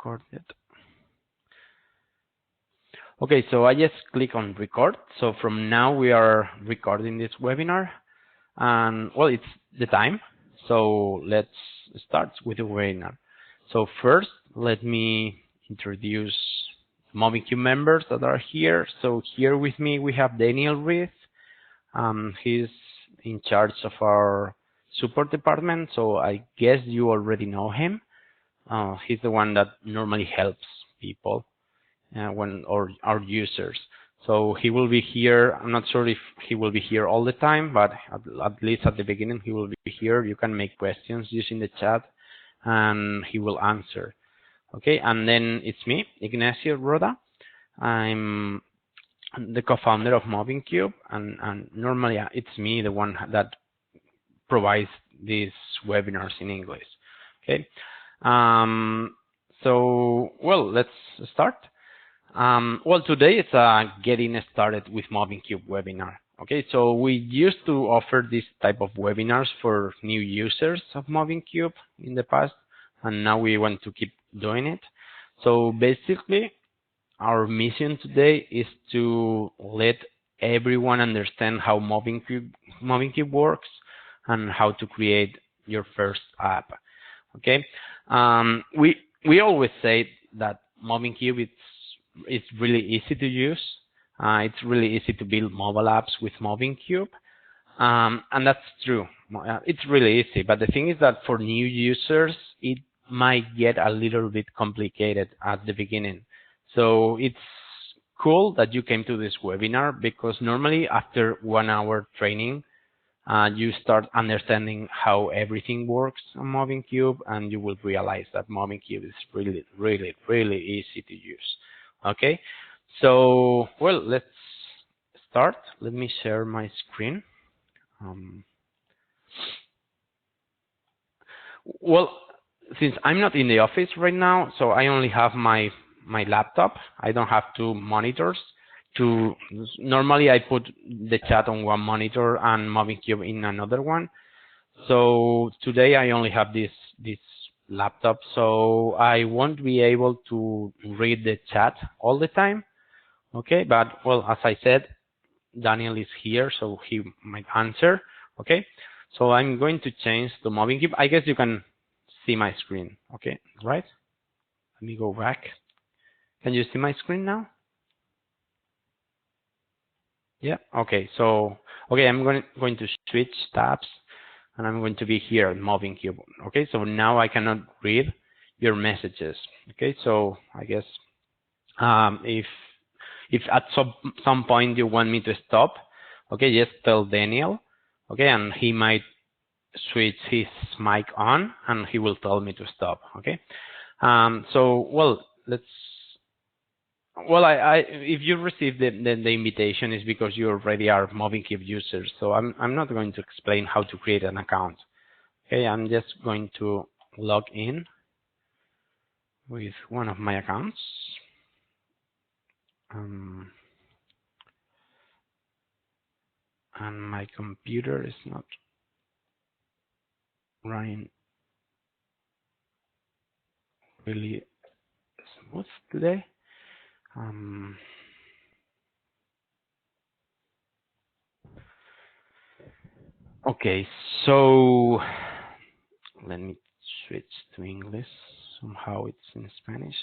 recorded. Okay, so I just click on record. So from now we are recording this webinar, and well, it's the time. So let's start with the webinar. So first, let me introduce Mobincube members that are here. So here with me we have Daniel Reith. He's in charge of our support department, so I guess you already know him. He's the one that normally helps people or our users. So he will be here. I'm not sure if he will be here all the time, but at least at the beginning he will be here. You can make questions using the chat, and he will answer. Okay, and then it's me, Ignacio Roda. I'm the co-founder of Mobincube, and normally it's me, the one that provides these webinars in English. Okay, so well, let's start. Well, today it's a getting started with Mobincube webinar. Okay, so we used to offer this type of webinars for new users of Mobincube in the past, and now we want to keep doing it. So basically, our mission today is to let everyone understand how Mobincube works and how to create your first app. Okay, we always say that Mobincube it's really easy to use. It's really easy to build mobile apps with Mobincube, and that's true. It's really easy. But the thing is that for new users, it might get a little bit complicated at the beginning. So it's cool that you came to this webinar, because normally after 1 hour training, you start understanding how everything works on Mobincube, and you will realize that Mobincube is really, really, really easy to use. Okay, so well, let's start. Let me share my screen. Well, since I'm not in the office right now, so I only have my laptop. I don't have two monitors. Normally I put the chat on one monitor and Mobincube in another one. So today I only have this laptop, so I won't be able to read the chat all the time. Okay, but well, as I said, Daniel is here, so he might answer. Okay, so I'm going to change to Mobincube. I guess you can see my screen. Okay, right? Let me go back. Can you see my screen now? Yeah. Okay. So okay, I'm going to switch tabs, and I'm going to be here at Mobincube. Okay. So now I cannot read your messages. Okay. So I guess if at some point you want me to stop, okay, just tell Daniel. Okay, and he might switch his mic on, and he will tell me to stop. Okay. So well, let's. Well, if you receive the invitation, is because you already are Mobincube users. So I'm not going to explain how to create an account. Okay, I'm just going to log in with one of my accounts. And my computer is not running really smooth today. Okay, so let me switch to English. Somehow it's in Spanish.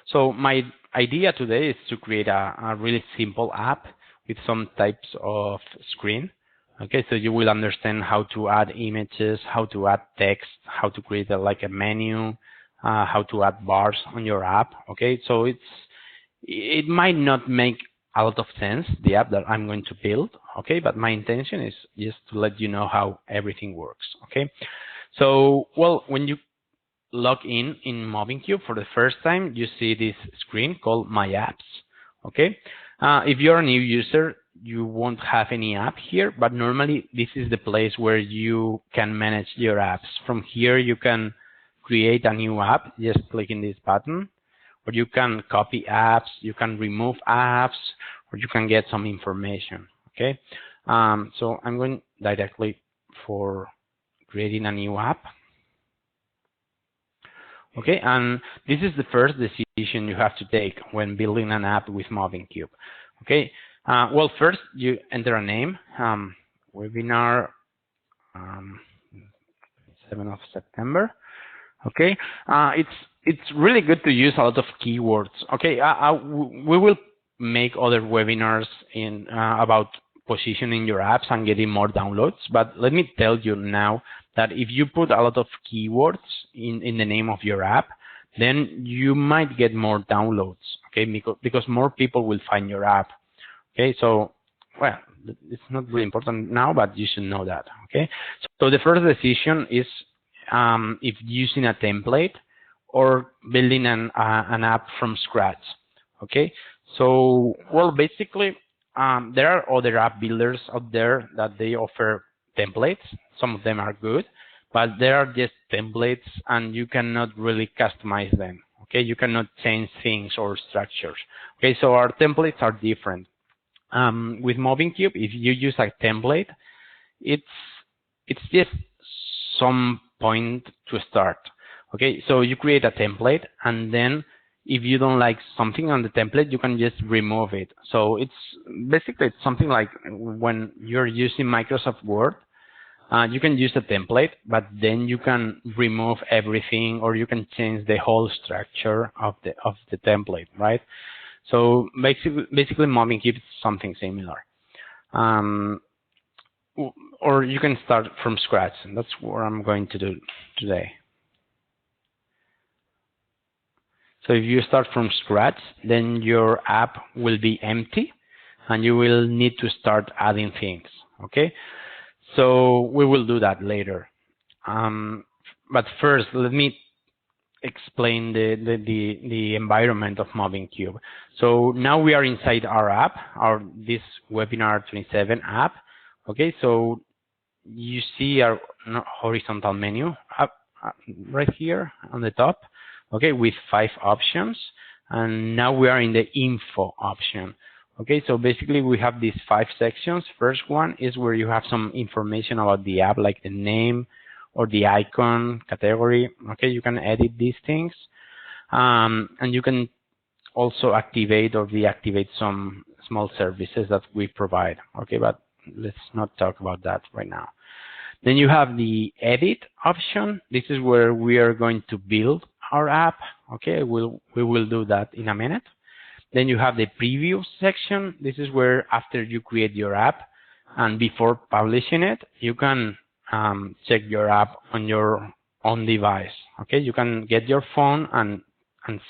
So my idea today is to create a really simple app with some types of screen. Okay, so you will understand how to add images, how to add text, how to create like a menu, how to add bars on your app. Okay, so it might not make a lot of sense, the app that I'm going to build. Okay, but my intention is just to let you know how everything works. Okay, so well, when you log in Mobincube for the first time, you see this screen called My Apps. Okay, if you're a new user, you won't have any app here, but normally this is the place where you can manage your apps. From here, you can create a new app, just clicking this button, or you can copy apps, you can remove apps, or you can get some information. Okay, so I'm going directly for creating a new app. Okay, and this is the first decision you have to take when building an app with Mobincube. Okay, well, first you enter a name, webinar 7th of September. Okay, it's really good to use a lot of keywords. Okay, we will make other webinars in about positioning your apps and getting more downloads. But let me tell you now that if you put a lot of keywords in the name of your app, then you might get more downloads. Okay, because more people will find your app. Okay, so well, it's not really important now, but you should know that. Okay, so the first decision is if using a template or building an app from scratch. Okay, so well, basically there are other app builders out there that they offer templates. Some of them are good, but there are just templates and you cannot really customize them. Okay, you cannot change things or structures. Okay, so our templates are different. With Mobincube, if you use a template, it's just some point to start. Okay, so you create a template, and then if you don't like something on the template, you can just remove it. So it's basically something like when you're using Microsoft Word, you can use a template, but then you can remove everything, or you can change the whole structure of the template, right? So basically Mobincube is something similar. Or you can start from scratch, and that's what I'm going to do today. So if you start from scratch, then your app will be empty, and you will need to start adding things. Okay, so we will do that later. But first, let me explain the environment of Mobincube. So now we are inside our app, this Webinar 27 app. Okay, so you see our horizontal menu up right here on the top. Okay, with 5 options, and now we are in the info option. Okay, so basically we have these 5 sections. First one is where you have some information about the app, like the name or the icon, category. Okay, you can edit these things, and you can also activate or deactivate some small services that we provide. Okay, but let's not talk about that right now. Then you have the edit option. This is where we are going to build our app. Okay, we will do that in a minute. Then you have the preview section. This is where after you create your app and before publishing it, you can check your app on your own device. Okay, you can get your phone and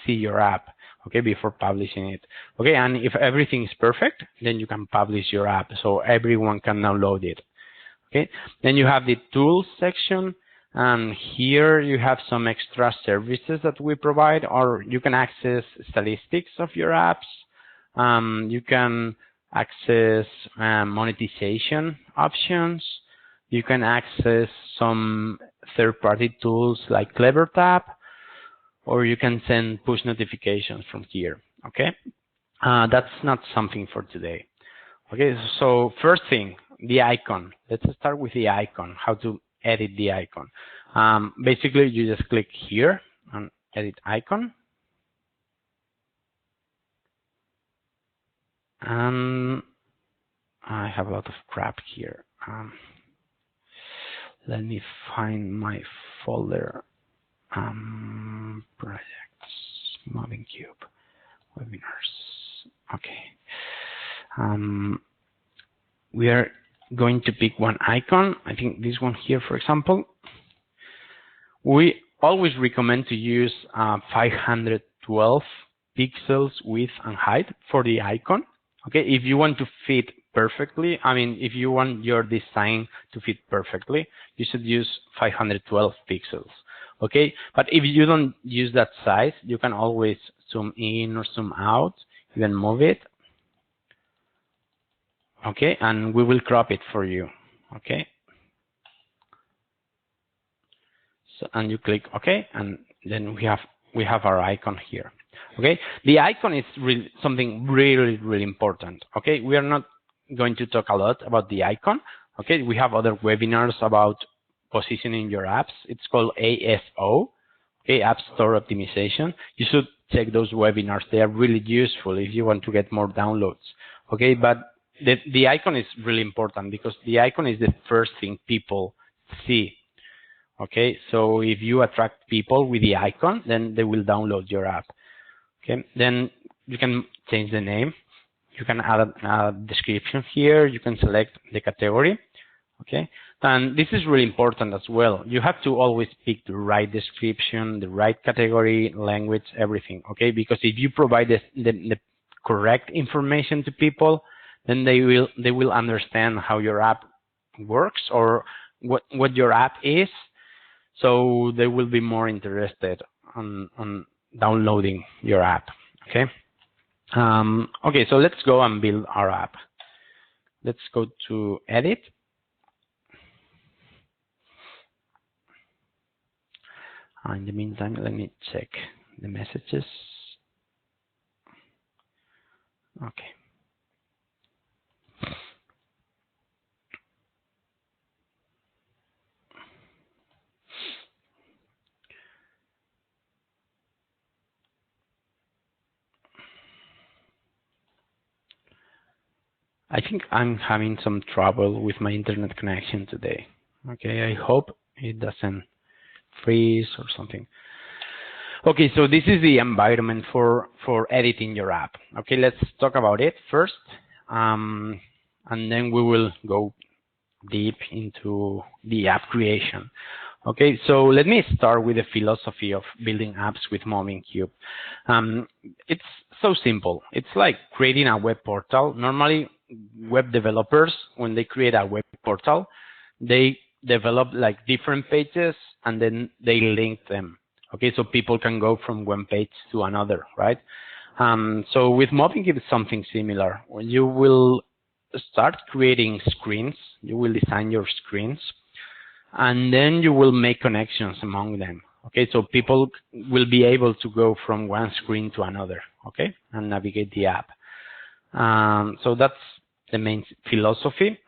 see your app, okay, before publishing it. Okay, and if everything is perfect, then you can publish your app so everyone can download it. Okay, then you have the tools section, and here you have some extra services that we provide, or you can access statistics of your apps. You can access monetization options. You can access some third-party tools like CleverTap, or you can send push notifications from here. Okay, that's not something for today. Okay, so first thing, the icon. Let's start with the icon, how to edit the icon. Basically, you just click here on edit icon. And I have a lot of crap here. Let me find my folder. Projects, Mobincube, webinars. Okay. We are going to pick one icon. I think this one here, for example. We always recommend to use 512 pixels width and height for the icon. Okay, if you want to fit perfectly, I mean, if you want your design to fit perfectly, you should use 512 pixels. Okay, but if you don't use that size, you can always zoom in or zoom out, even move it. Okay, and we will crop it for you. Okay, so and you click OK, and then we have our icon here. Okay, the icon is really something really important. Okay, we are not going to talk a lot about the icon. Okay, we have other webinars about positioning your apps. It's called ASO, okay, App Store Optimization. You should check those webinars. They are really useful if you want to get more downloads. Okay, but the icon is really important because the icon is the first thing people see. Okay, so if you attract people with the icon, then they will download your app. Okay, then you can change the name. You can add a description here. You can select the category. Okay, and this is really important as well. You have to always pick the right description, the right category, language, everything. Okay, because if you provide the correct information to people, then they will understand how your app works or what your app is. So they will be more interested on downloading your app. Okay. Okay, so let's go and build our app. Let's go to edit. In the meantime, let me check the messages. Okay. I think I'm having some trouble with my internet connection today. Okay, I hope it doesn't freeze or something. Okay, so this is the environment for editing your app. Okay, let's talk about it first, and then we will go deep into the app creation. Okay, so let me start with the philosophy of building apps with Mobincube. It's so simple. It's like creating a web portal. Normally, web developers, when they create a web portal, they develop like different pages and then they link them. Okay, so people can go from one page to another, right? So with Mobincube, it's something similar. When you will start creating screens, you will design your screens, and then you will make connections among them. Okay, so people will be able to go from one screen to another, okay, and navigate the app. So that's the main philosophy.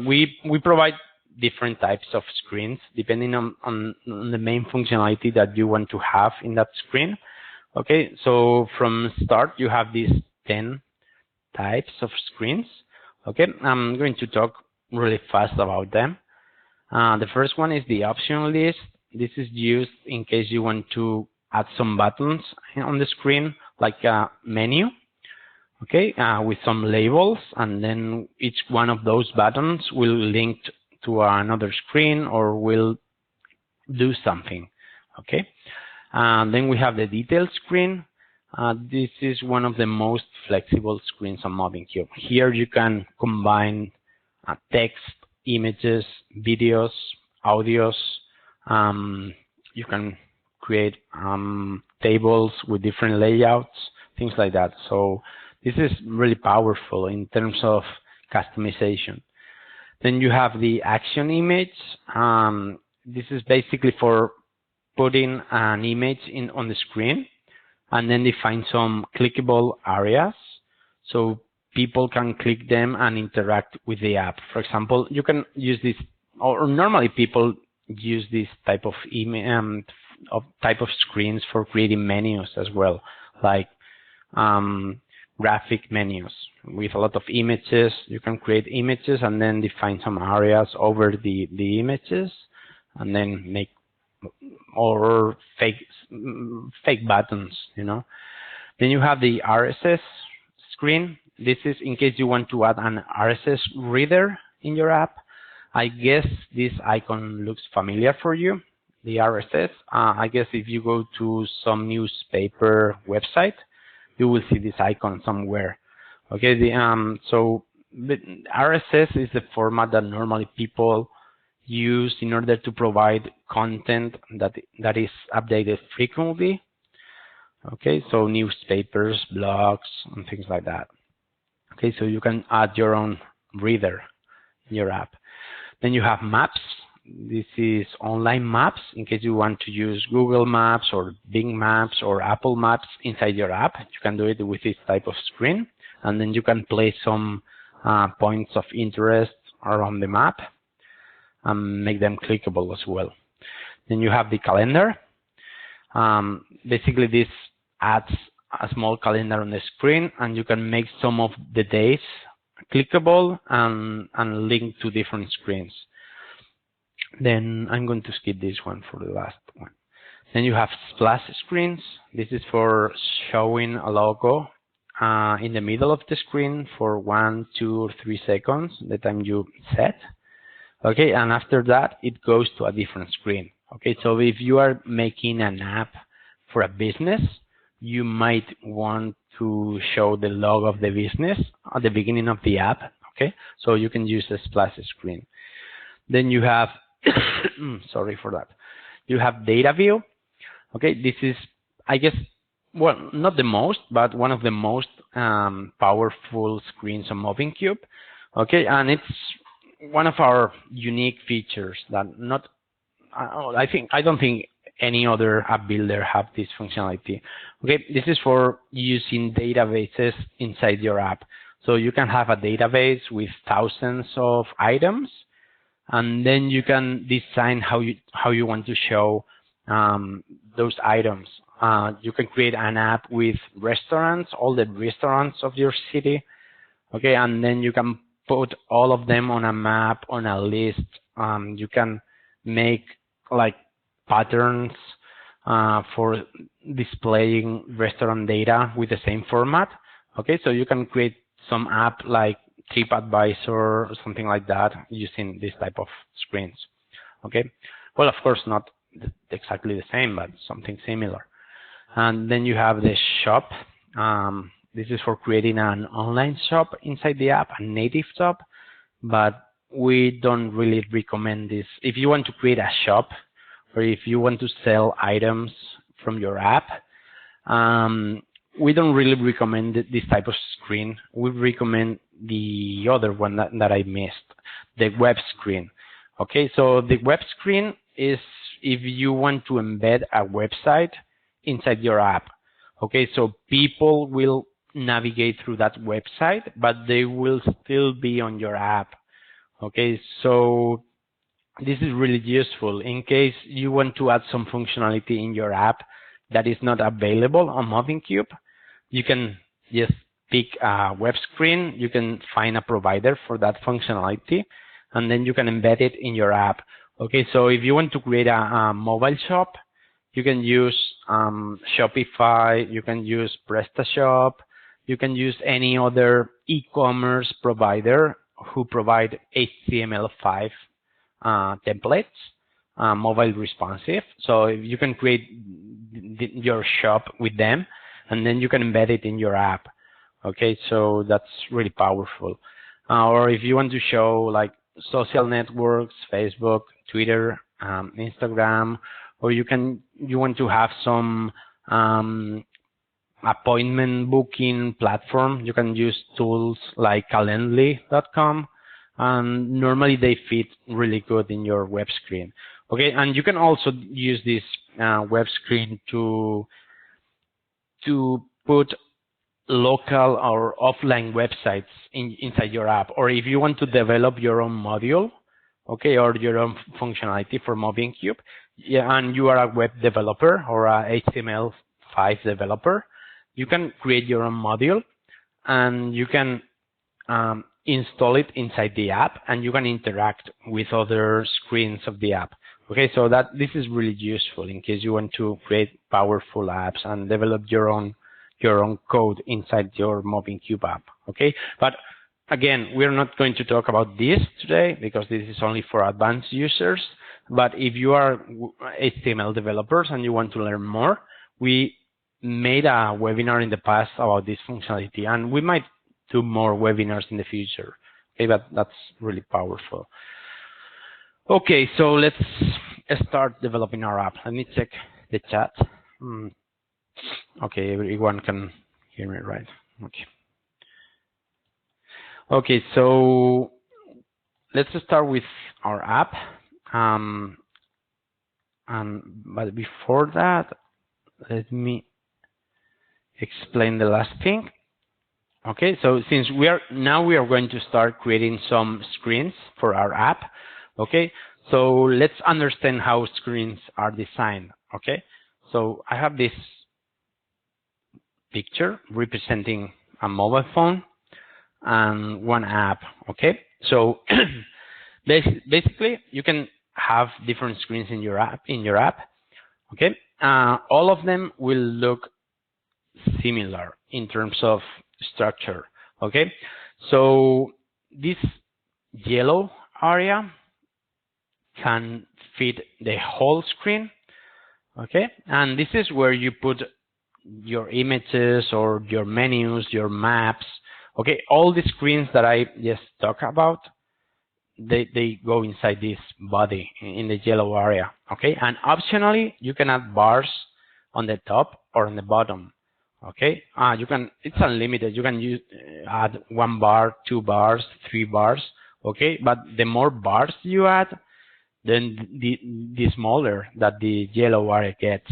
We provide different types of screens depending on the main functionality that you want to have in that screen. Okay, so from start you have these 10 types of screens. Okay, I'm going to talk really fast about them. The first one is the option list. This is used in case you want to add some buttons on the screen, like a menu, okay, with some labels, and then each one of those buttons will link to another screen or will do something, okay. Then we have the detail screen. This is one of the most flexible screens on Mobincube. Here you can combine text, images, videos, audios. You can create tables with different layouts, things like that. So this is really powerful in terms of customization. Then you have the action image. This is basically for putting an image on the screen and then define some clickable areas so people can click them and interact with the app. For example, you can use this, or normally people use this type of screens for creating menus as well, like graphic menus with a lot of images. You can create images and then define some areas over the images and then make or fake buttons, you know. Then you have the RSS screen. This is in case you want to add an RSS reader in your app. I guess this icon looks familiar for you, the RSS. I guess if you go to some newspaper website, you will see this icon somewhere. Okay, so the RSS is the format that normally people use in order to provide content that is updated frequently. Okay, so newspapers, blogs, and things like that. Okay, so you can add your own reader in your app. Then you have maps. This is online maps in case you want to use Google Maps or Bing Maps or Apple Maps inside your app. You can do it with this type of screen, and then you can place some points of interest around the map and make them clickable as well. Then you have the calendar. Basically, this adds a small calendar on the screen, and you can make some of the days clickable and link to different screens. Then I'm going to skip this one for the last one. Then you have splash screens. This is for showing a logo in the middle of the screen for 1, 2, or 3 seconds, the time you set. Okay, and after that, it goes to a different screen. Okay, so if you are making an app for a business, you might want to show the logo of the business at the beginning of the app. Okay, so you can use a splash screen. Then you have, sorry for that. You have data view. Okay, this is, I guess, well, not the most, but one of the most powerful screens on Mobincube. Okay, and it's one of our unique features that I don't think any other app builder have this functionality. Okay, this is for using databases inside your app. So you can have a database with thousands of items, and then you can design how you want to show those items. You can create an app with restaurants, all the restaurants of your city. Okay, and then you can put all of them on a map, on a list. You can make like patterns for displaying restaurant data with the same format. Okay, so you can create some app like TripAdvisor or something like that using this type of screens. Okay, well, of course, not exactly the same, but something similar. And then you have the shop. This is for creating an online shop inside the app, a native shop, but we don't really recommend this. If you want to create a shop, or if you want to sell items from your app, we don't really recommend this type of screen. We recommend the other one that I missed, the web screen. Okay, so the web screen is if you want to embed a website inside your app. Okay, so people will navigate through that website, but they will still be on your app. Okay, so this is really useful in case you want to add some functionality in your app that is not available on Mobincube. You can just pick a web screen, you can find a provider for that functionality, and then you can embed it in your app. Okay, so if you want to create a mobile shop, you can use Shopify, you can use PrestaShop, you can use any other e-commerce provider who provide HTML5 templates, mobile responsive. So you can create your shop with them, and then you can embed it in your app. Okay, so that's really powerful. Or if you want to show like social networks, Facebook, Twitter, Instagram, or you want to have some appointment booking platform, you can use tools like calendly.com, and normally they fit really good in your web screen. Okay, and you can also use this web screen to put local or offline websites inside your app, or if you want to develop your own module, okay, or your own functionality for Mobincube, yeah, and you are a web developer or a HTML5 developer, you can create your own module, and you can install it inside the app, and you can interact with other screens of the app. Okay, so this is really useful in case you want to create powerful apps and develop your own code inside your Mobincube app. Okay, but again, we're not going to talk about this today because this is only for advanced users. But if you are HTML developers and you want to learn more, we made a webinar in the past about this functionality, and we might do more webinars in the future. Okay, but that's really powerful. Okay, so let's start developing our app. Let me check the chat. Okay, everyone can hear me, right? Okay. Okay, so let's start with our app. But before that, let me explain the last thing. Okay, so since we are going to start creating some screens for our app. Okay, so let's understand how screens are designed. Okay, so I have this picture representing a mobile phone and one app. Okay, so basically you can have different screens in your app. Okay, all of them will look similar in terms of structure. Okay, so this yellow area can fit the whole screen. Okay, and this is where you put your images or your menus, your maps. Okay, all the screens that I just talked about, they go inside this body in the yellow area. Okay, and optionally you can add bars on the top or on the bottom. Okay, you can, it's unlimited. You can use add 1 bar, 2 bars, 3 bars. Okay, but the more bars you add, then the smaller that the yellow area gets.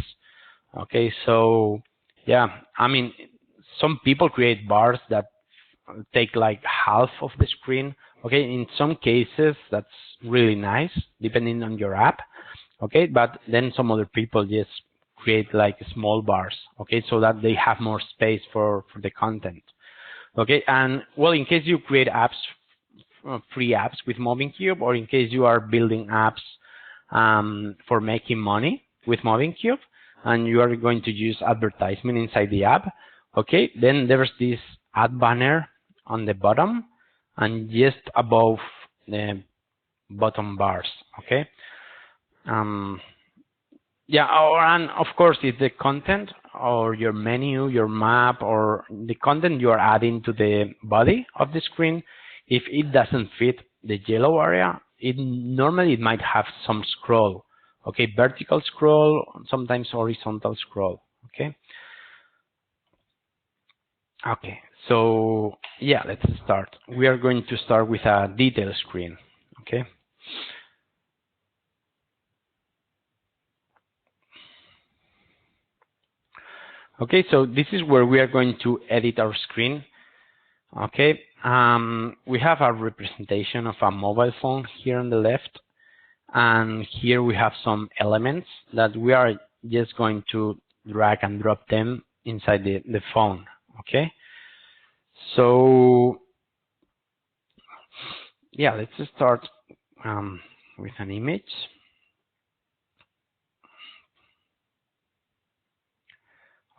Okay, so yeah, I mean, some people create bars that take like half of the screen. Okay, in some cases that's really nice depending on your app. Okay, but then some other people just create like small bars. Okay, so that they have more space for the content. Okay, and well, in case you create apps, free apps with Mobincube, or in case you are building apps for making money with Mobincube, and you are going to use advertisement inside the app, okay, then there's this ad banner on the bottom and just above the bottom bars. Okay, yeah, and of course, if the content or your menu, your map, or the content you are adding to the body of the screen, if it doesn't fit the yellow area, it might have some scroll. Okay, vertical scroll, sometimes horizontal scroll. Okay. Okay, so yeah, let's start. We are going to start with a detail screen. Okay. Okay, so this is where we are going to edit our screen. Okay, we have a representation of a mobile phone here on the left, and here we have some elements that we are just going to drag and drop them inside the phone. Okay, so yeah, let's start with an image.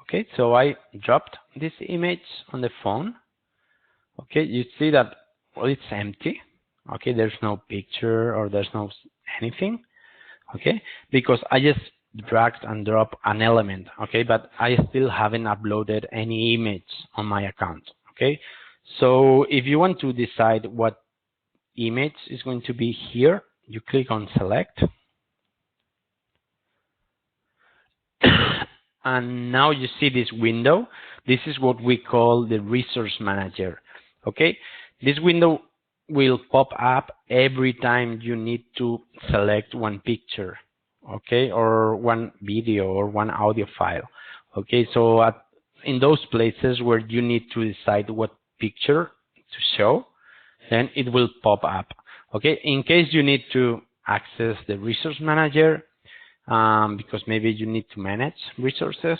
Okay, so I dropped this image on the phone. Okay, you see that, well, it's empty. Okay, there's no picture or there's no anything. Okay, because I just dragged and dropped an element. Okay, but I still haven't uploaded any image on my account. Okay, so if you want to decide what image is going to be here, you click on select. And now you see this window. This is what we call the resource manager. Okay, this window will pop up every time you need to select one picture, okay, or one video or one audio file. Okay, so in those places where you need to decide what picture to show, then it will pop up. Okay, in case you need to access the resource manager, because maybe you need to manage resources,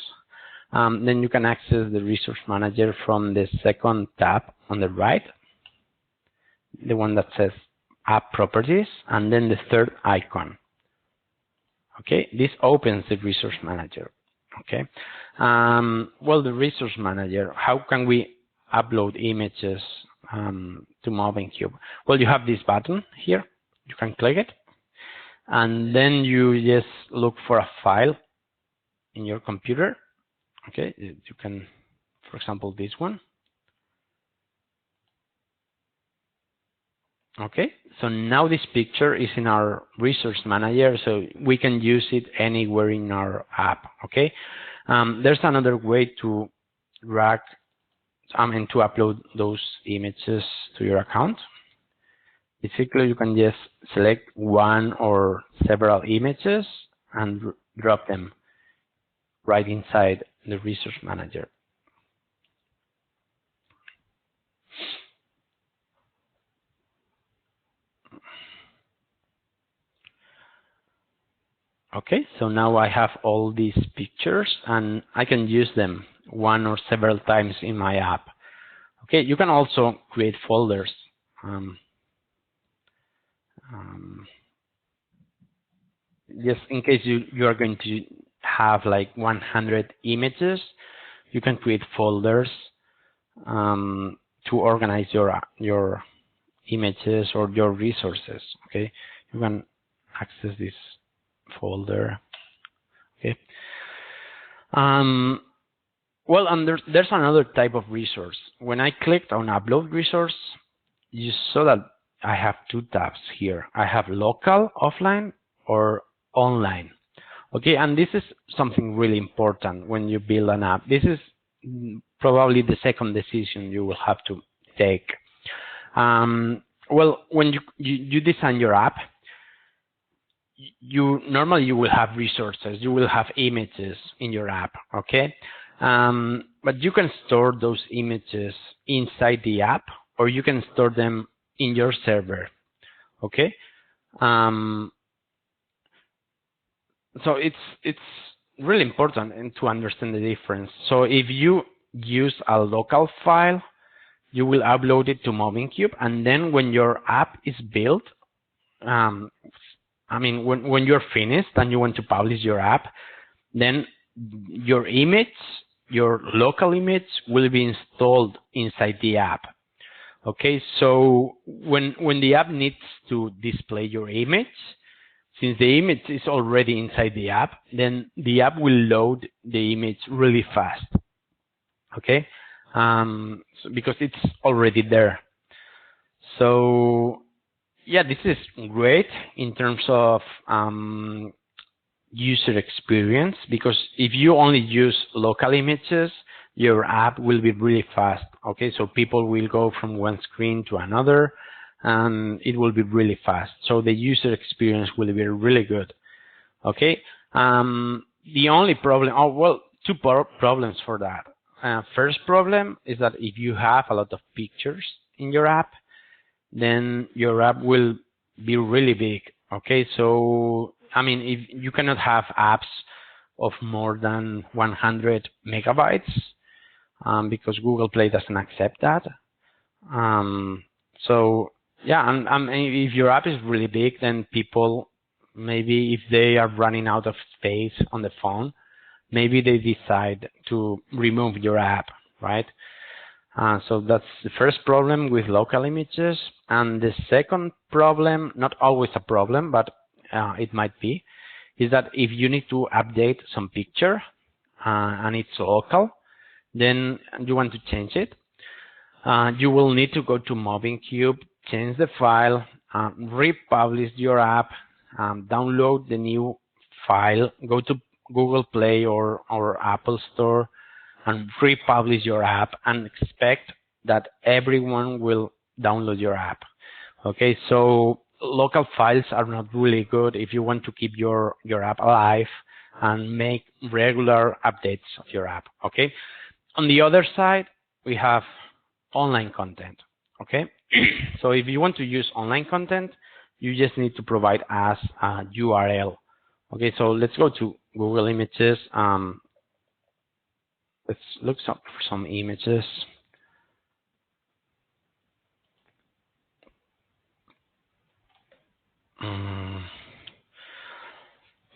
then you can access the resource manager from the second tab on the right, the one that says app properties, and then the third icon. Okay, this opens the resource manager. Okay, well, the resource manager, how can we upload images to Mobincube? Well, you have this button here, you can click it, and then you just look for a file in your computer. Okay, you can, for example, this one. Okay, so now this picture is in our resource manager, so we can use it anywhere in our app. Okay, there's another way to drag and to upload those images to your account. Basically, you can just select one or several images and drop them right inside the resource manager. Okay, so now I have all these pictures and I can use them one or several times in my app. Okay, you can also create folders. Just in case you are going to have like 100 images, you can create folders to organize your images or your resources. Okay, you can access this folder. Okay. Well, and there's another type of resource. When I clicked on upload resource, you saw that I have two tabs here. I have local, offline, or online. Okay, and this is something really important when you build an app. This is probably the second decision you will have to take. Well, when you design your app, normally you will have resources, you will have images in your app, okay? But you can store those images inside the app, or you can store them in your server, okay? So it's really important to understand the difference. So if you use a local file, you will upload it to Mobincube, and then when your app is built, I mean, when you're finished and you want to publish your app, then your image, your local image, will be installed inside the app. Okay, so when the app needs to display your image, since the image is already inside the app, then the app will load the image really fast. Okay, so because it's already there. So yeah, this is great in terms of user experience, because if you only use local images, your app will be really fast. Okay, so people will go from one screen to another, and it will be really fast. So the user experience will be really good. Okay, the only problem, two problems for that. First problem is that if you have a lot of pictures in your app, then your app will be really big. Okay, so I mean, if you cannot have apps of more than 100 megabytes, because Google Play doesn't accept that. So yeah, and if your app is really big, then people, maybe if they are running out of space on the phone, maybe they decide to remove your app, right? So that's the first problem with local images. And the second problem, not always a problem, but it might be, is that if you need to update some picture and it's local, then you want to change it, you will need to go to Mobincube, change the file, republish your app, download the new file, go to Google Play or Apple Store, and republish your app, and expect that everyone will download your app. Okay, so local files are not really good if you want to keep your app alive and make regular updates of your app. Okay, on the other side, we have online content. Okay, so if you want to use online content, you just need to provide us a URL. Okay, so let's go to Google Images. Let's look for some images.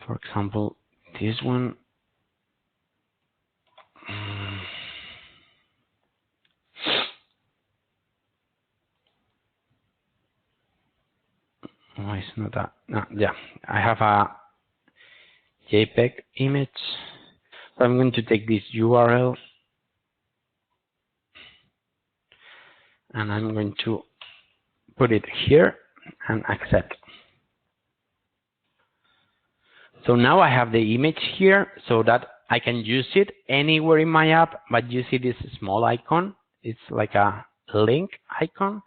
For example, this one. Why is not that? No, yeah, I have a JPEG image. So I'm going to take this URL and I'm going to put it here and accept. So now I have the image here so that I can use it anywhere in my app, but you see this small icon. It's like a link icon.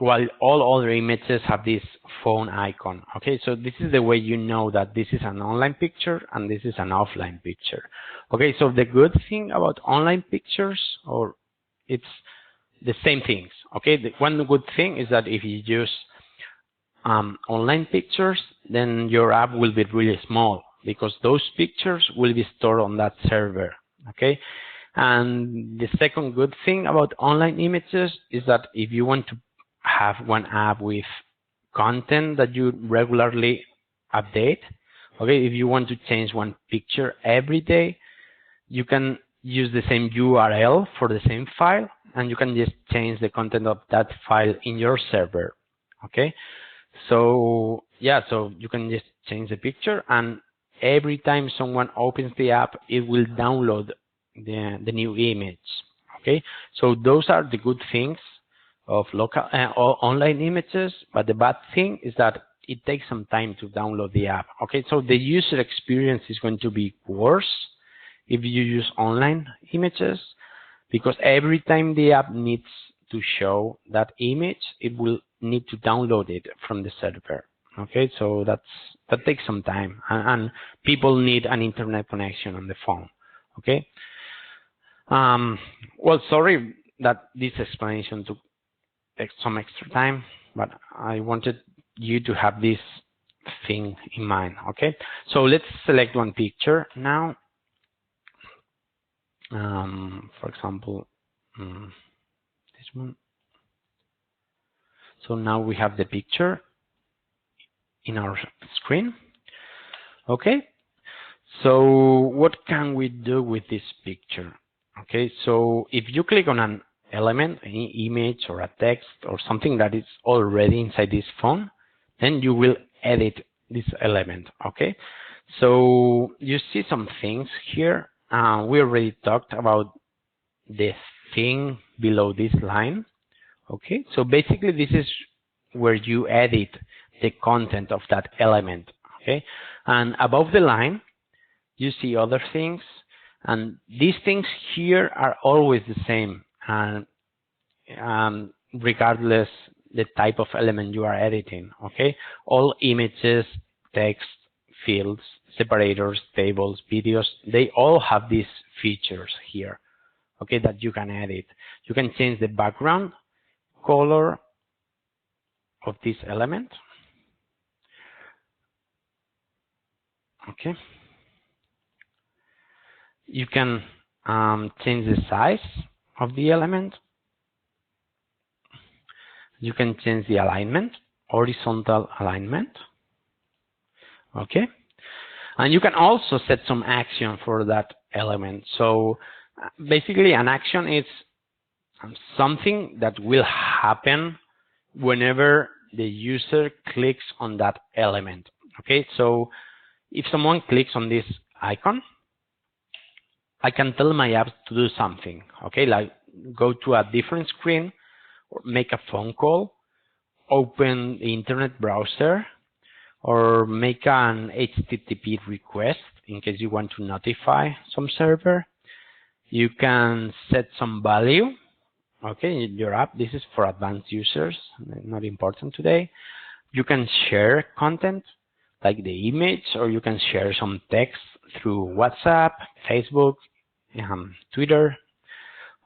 while all other images have this phone icon. Okay, so this is the way you know that this is an online picture and this is an offline picture. Okay, so the good thing about online pictures, or it's the same things. Okay, the one good thing is that if you use online pictures, then your app will be really small because those pictures will be stored on that server. Okay, and the second good thing about online images is that if you want to have one app with content that you regularly update, okay, if you want to change one picture every day, you can use the same URL for the same file, and you can just change the content of that file in your server. Okay, so yeah, so you can just change the picture, and every time someone opens the app, it will download the new image. Okay, so those are the good things of local online images, but the bad thing is that it takes some time to download the app. Okay, so the user experience is going to be worse if you use online images, because every time the app needs to show that image, it will need to download it from the server. Okay, so that takes some time, and people need an internet connection on the phone. Okay, well, sorry that this explanation took some extra time, but I wanted you to have this thing in mind. Okay, so let's select one picture now. For example, this one. So now we have the picture in our screen. Okay, so what can we do with this picture? Okay, so if you click on an element, any image or a text or something that is already inside this phone, then you will edit this element. Okay, so you see some things here. We already talked about the thing below this line. Okay, so basically this is where you edit the content of that element. Okay, and above the line you see other things, and these things here are always the same, and regardless the type of element you are editing. Okay, all images, text, fields, separators, tables, videos, they all have these features here. Okay, that you can edit. You can change the background color of this element. Okay, you can change the size of the element. You can change the alignment, horizontal alignment. Okay, and you can also set some action for that element. So basically an action is something that will happen whenever the user clicks on that element. Okay, so if someone clicks on this icon, I can tell my app to do something. Okay, like go to a different screen, or make a phone call, open the internet browser, or make an HTTP request in case you want to notify some server. You can set some value. Okay, in your app. This is for advanced users, not important today. You can share content like the image, or you can share some text through WhatsApp, Facebook, Twitter.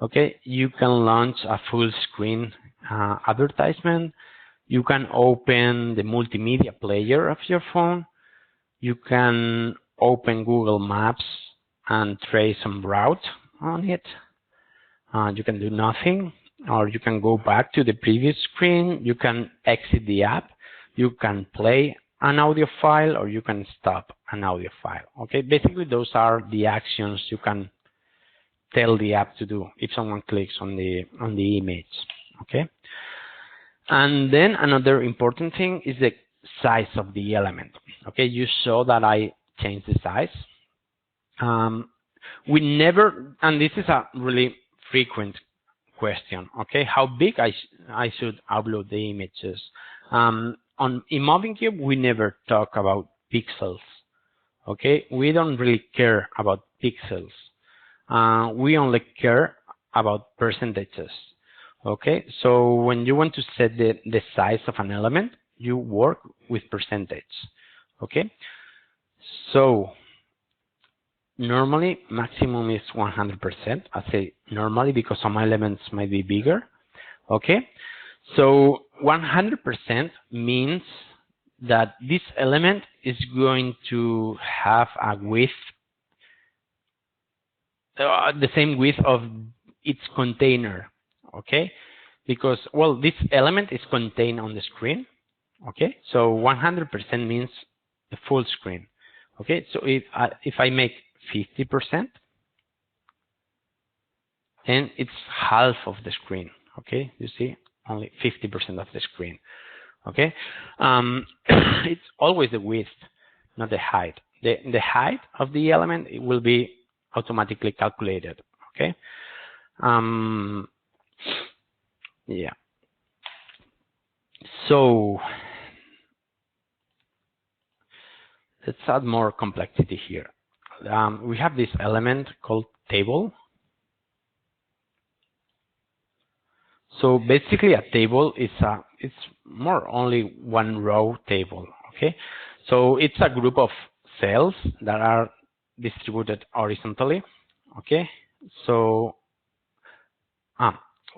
Okay, you can launch a full screen advertisement. You can open the multimedia player of your phone. You can open Google Maps and trace some route on it. You can do nothing, or you can go back to the previous screen. You can exit the app. You can play an audio file, or you can stop an audio file. Okay, basically those are the actions you can tell the app to do if someone clicks on the image. Okay, and then another important thing is the size of the element. Okay, you saw that I changed the size. We never, and this is a really frequent question. Okay, how big I should upload the images. In Mobincube, we never talk about pixels. Okay, we don't really care about pixels. We only care about percentages. Okay, so when you want to set the size of an element, you work with percentage. Okay, so normally maximum is 100%. I say normally because some elements might be bigger. Okay, so 100% means that this element is going to have a width, the same width of its container. Okay, because, well, this element is contained on the screen. Okay, so 100% means the full screen. Okay, so if I make 50%, then it's half of the screen. Okay, you see, only 50% of the screen. Okay, it's always the width, not the height. The height of the element, it will be automatically calculated. Okay, yeah. So let's add more complexity here. We have this element called table. So basically, a table is it's more only one row table. Okay, so it's a group of cells that are distributed horizontally. Okay, so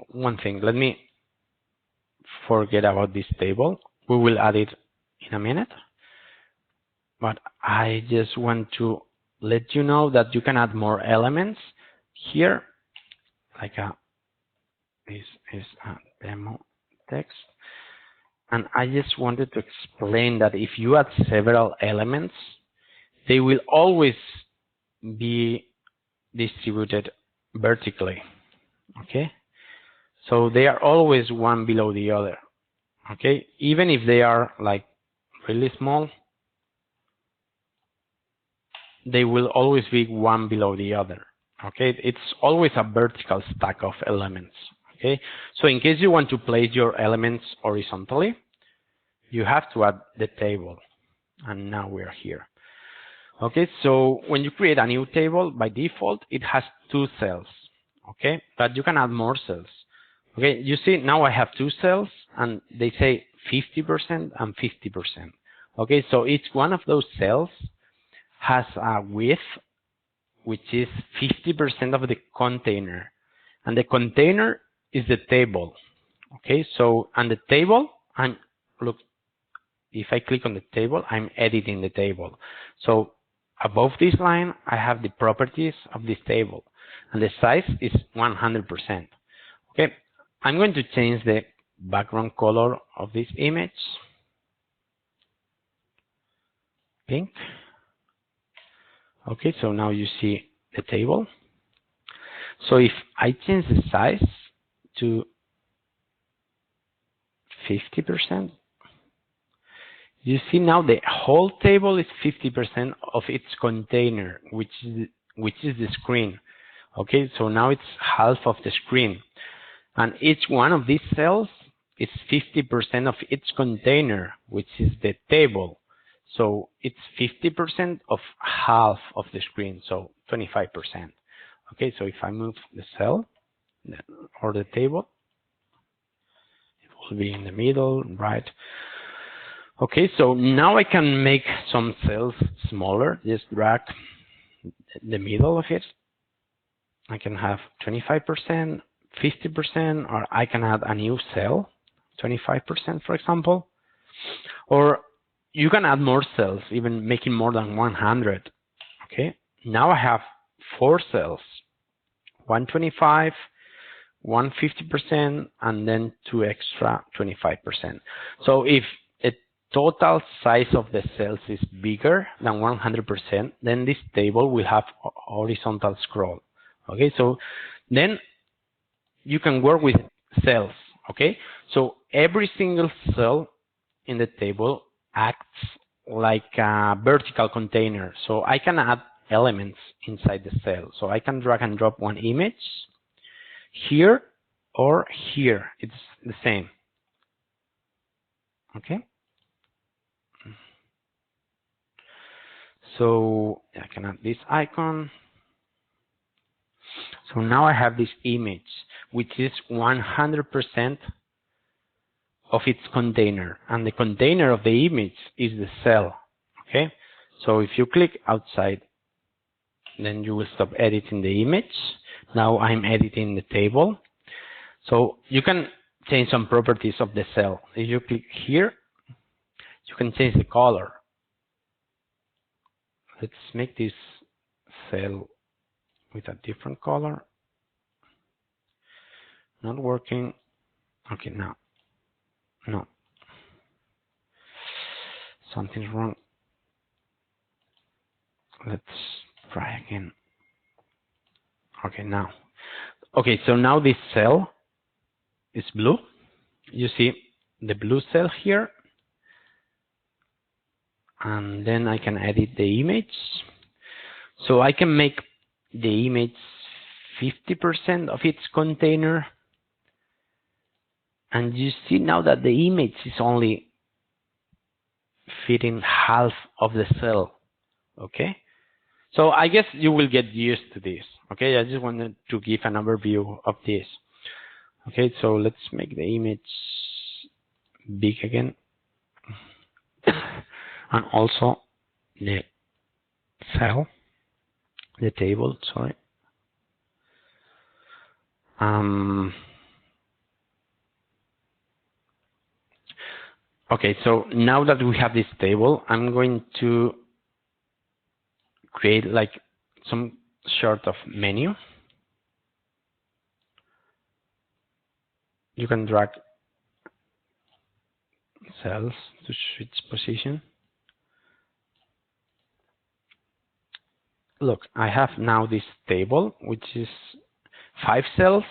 one thing, let me forget about this table. We will add it in a minute, but I just want to let you know that you can add more elements here, like this is a demo text. And I just wanted to explain that if you add several elements, they will always be distributed vertically. Okay, so they are always one below the other. Okay, even if they are like really small, they will always be one below the other. Okay, it's always a vertical stack of elements. Okay, so in case you want to place your elements horizontally, you have to add the table, and now we're here. Okay, so when you create a new table, by default it has 2 cells. Okay, but you can add more cells. Okay, you see now I have 2 cells and they say 50% and 50%. Okay, so each one of those cells has a width which is 50% of the container, and the container is the table. Okay, so and the table, and look, if I click on the table, I'm editing the table. So above this line, I have the properties of this table, and the size is 100%. Okay, I'm going to change the background color of this image, pink. Okay, so now you see the table. So if I change the size to 50%, you see now the whole table is 50% of its container, which is the screen. Okay, so now it's half of the screen, and each one of these cells is 50% of its container, which is the table. So it's 50% of half of the screen, so 25%. Okay, so if I move the cell or the table, it will be in the middle, right? Okay, so now I can make some cells smaller. Just drag the middle of it. I can have 25%, 50%, or I can add a new cell, 25%, for example. Or you can add more cells, even making more than 100. Okay, now I have 4 cells, 125, 150%, and then 2 extra 25%. So if the total size of the cells is bigger than 100%, then this table will have a horizontal scroll. Okay, so then you can work with cells. Okay, so every single cell in the table acts like a vertical container. So I can add elements inside the cell. So I can drag and drop one image here or here. It's the same. Okay. So I can add this icon. So now I have this image, which is 100% of its container, and the container of the image is the cell. Okay, so if you click outside, then you will stop editing the image. Now I'm editing the table. So you can change some properties of the cell. If you click here, you can change the color. Let's make this cell with a different color. Not working. Okay, now. No. Something's wrong. Let's try again. Okay, now. Okay, so now this cell is blue. You see the blue cell here. And then I can edit the image. So I can make the image 50% of its container. And you see now that the image is only fitting half of the cell. Okay? So I guess you will get used to this. Okay, I just wanted to give an overview of this. Okay, so let's make the image big again. And also the cell, the table, sorry. Okay, so now that we have this table, I'm going to create like some sort of menu. You can drag cells to switch position. Look, I have now this table, which is 5 cells.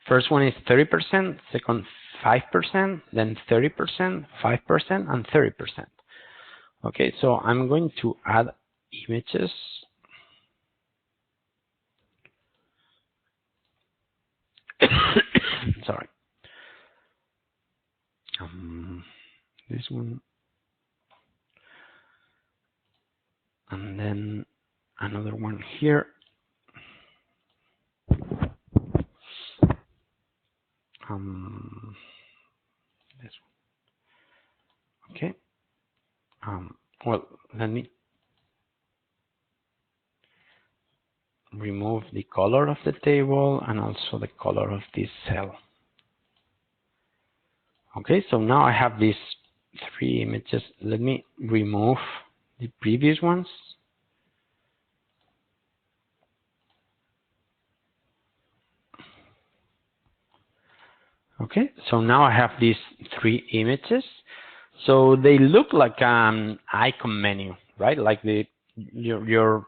First one is 30%, second 5%, then 30%, 5%, and 30%. Okay, so I'm going to add images. Sorry. This one. And then another one here. This one. Okay. Well, let me remove the color of the table and also the color of this cell. Okay, so now I have these 3 images. Let me remove the previous ones. Okay, so now I have these 3 images. So they look like an icon menu, right? Like your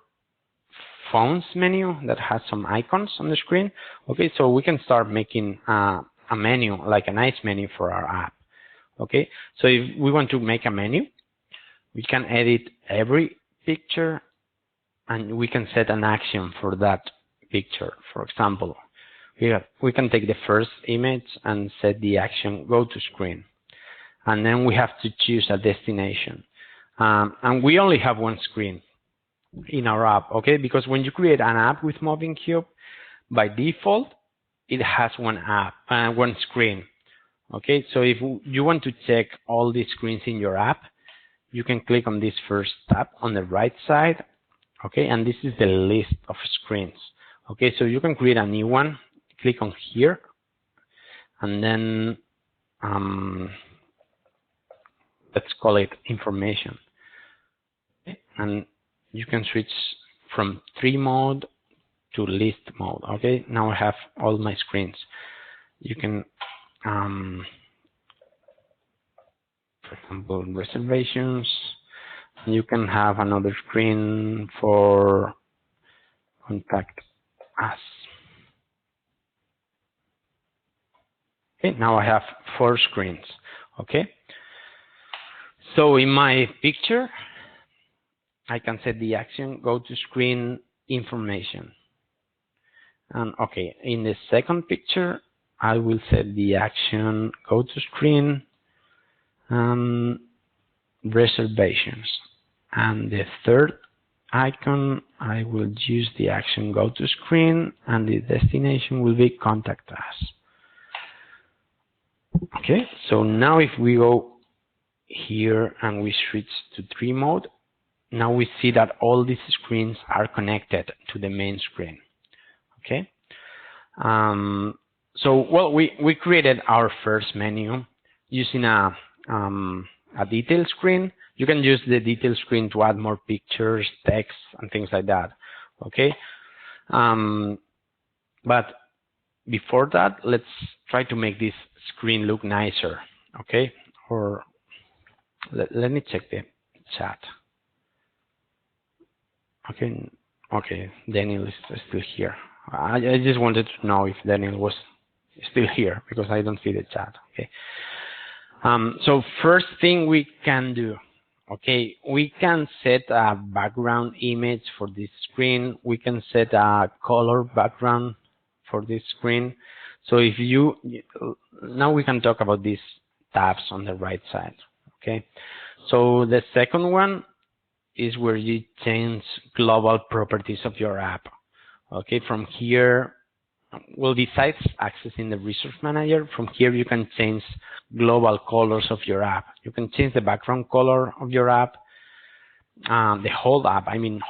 phone's menu that has some icons on the screen. Okay, so we can start making a menu, like a nice menu for our app. Okay, so if we want to make a menu, we can edit every picture and we can set an action for that picture. For example, we can take the first image and set the action go to screen. And then we have to choose a destination. And we only have one screen in our app, okay? Because when you create an app with Mobincube, by default, it has one app, one screen, okay? So if you want to check all the screens in your app, you can click on this first tab on the right side, okay? And this is the list of screens, okay? So you can create a new one, click on here, and then let's call it information. Okay? And you can switch from tree mode to list mode. Okay, now I have all my screens. You can, for example, reservations. You can have another screen for contact us. Okay, now I have 4 screens. Okay. So in my picture, I can set the action, go to screen information. And okay, in the second picture, I will set the action, go to screen, reservations. And the third icon, I will use the action go to screen, and the destination will be contact us. Okay, so now if we go here and we switch to tree mode, now we see that all these screens are connected to the main screen. Okay, so well, we created our first menu using a detail screen. You can use the detail screen to add more pictures, text, and things like that. Okay, but before that, let's try to make this screen look nicer. Okay, or let me check the chat. Okay, Daniel is still here. I just wanted to know if Daniel was still here because I don't see the chat. Okay. So first thing we can do, okay, we can set a background image for this screen. We can set a color background for this screen. So if you, now we can talk about these tabs on the right side. Okay. So the second one is where you change global properties of your app. Okay, from here, well, besides accessing the resource manager, from here you can change global colors of your app. You can change the background color of your app, the whole app, I mean,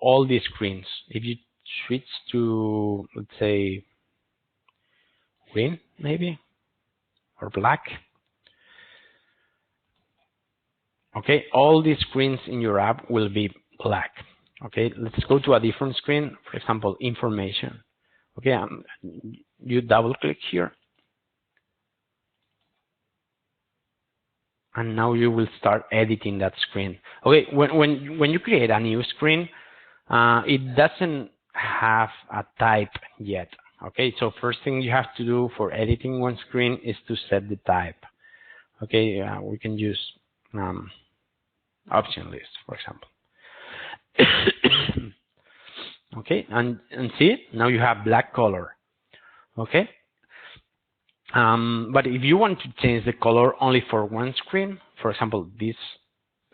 all these screens. If you switch to, let's say, green, maybe, or black. Okay, all these screens in your app will be black. Okay, let's go to a different screen, for example, information. Okay, you double click here. And now you will start editing that screen. Okay, when you create a new screen, it doesn't have a type yet. Okay, so first thing you have to do for editing one screen is to set the type. Okay, we can use option list, for example. Okay, and see, now you have black color. Okay, but if you want to change the color only for one screen, for example, this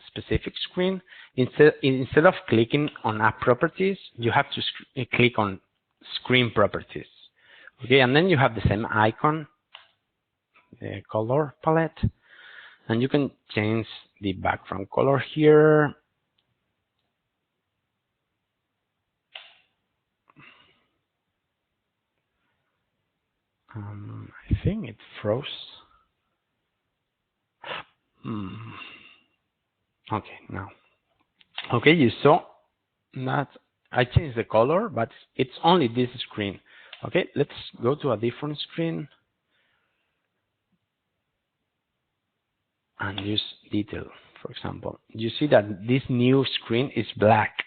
specific screen, instead of clicking on app properties, you have to click on screen properties. Okay, and then you have the same icon, the color palette, and you can change the background color here. I think it froze. Okay, now. Okay, you saw that I changed the color, but it's only this screen. Okay, let's go to a different screen and use detail, for example. You see that this new screen is black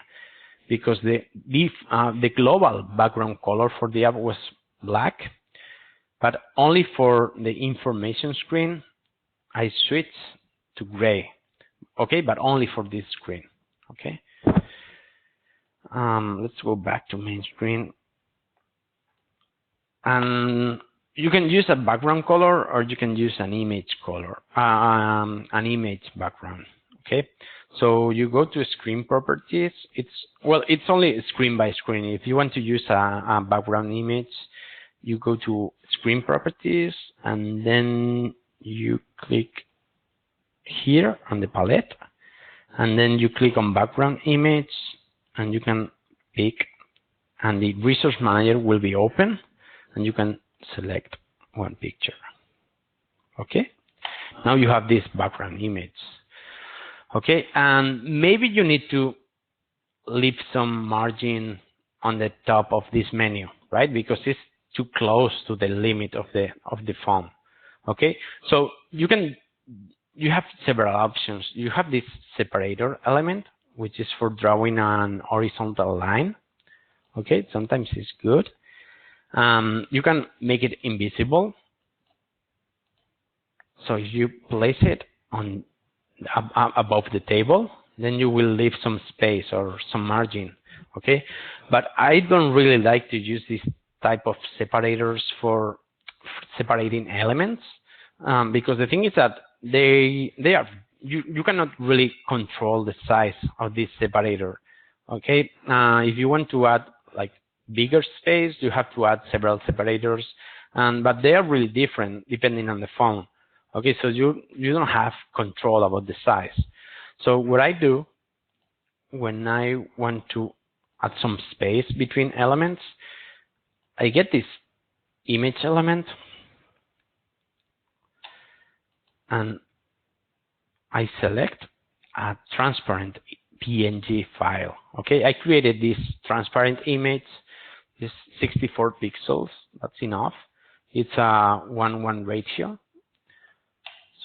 because the global background color for the app was black, but only for the information screen, I switched to gray. Okay, but only for this screen. Okay. Let's go back to main screen. And you can use a background color, or you can use an image color, an image background. Okay. So you go to screen properties. It's only screen by screen. If you want to use a background image, you go to screen properties, and then you click here on the palette, and then you click on background image, and you can pick, and the resource manager will be open, and you can select one picture. Okay, now you have this background image. Okay, and maybe you need to leave some margin on the top of this menu, right? Because it's too close to the limit of the font. Okay, so you have several options. You have this separator element, which is for drawing an horizontal line. Okay, sometimes it's good. You can make it invisible. So if you place it on above the table, then you will leave some space or some margin. Okay, but I don't really like to use this type of separators for separating elements, because the thing is that they are, you cannot really control the size of this separator. Okay, if you want to add like bigger space, you have to add several separators, but they are really different depending on the phone. Okay, so you don't have control about the size. So what I do when I want to add some space between elements, I get this image element and I select a transparent PNG file. Okay, I created this transparent image, this 64 pixels, that's enough. It's a 1:1 ratio.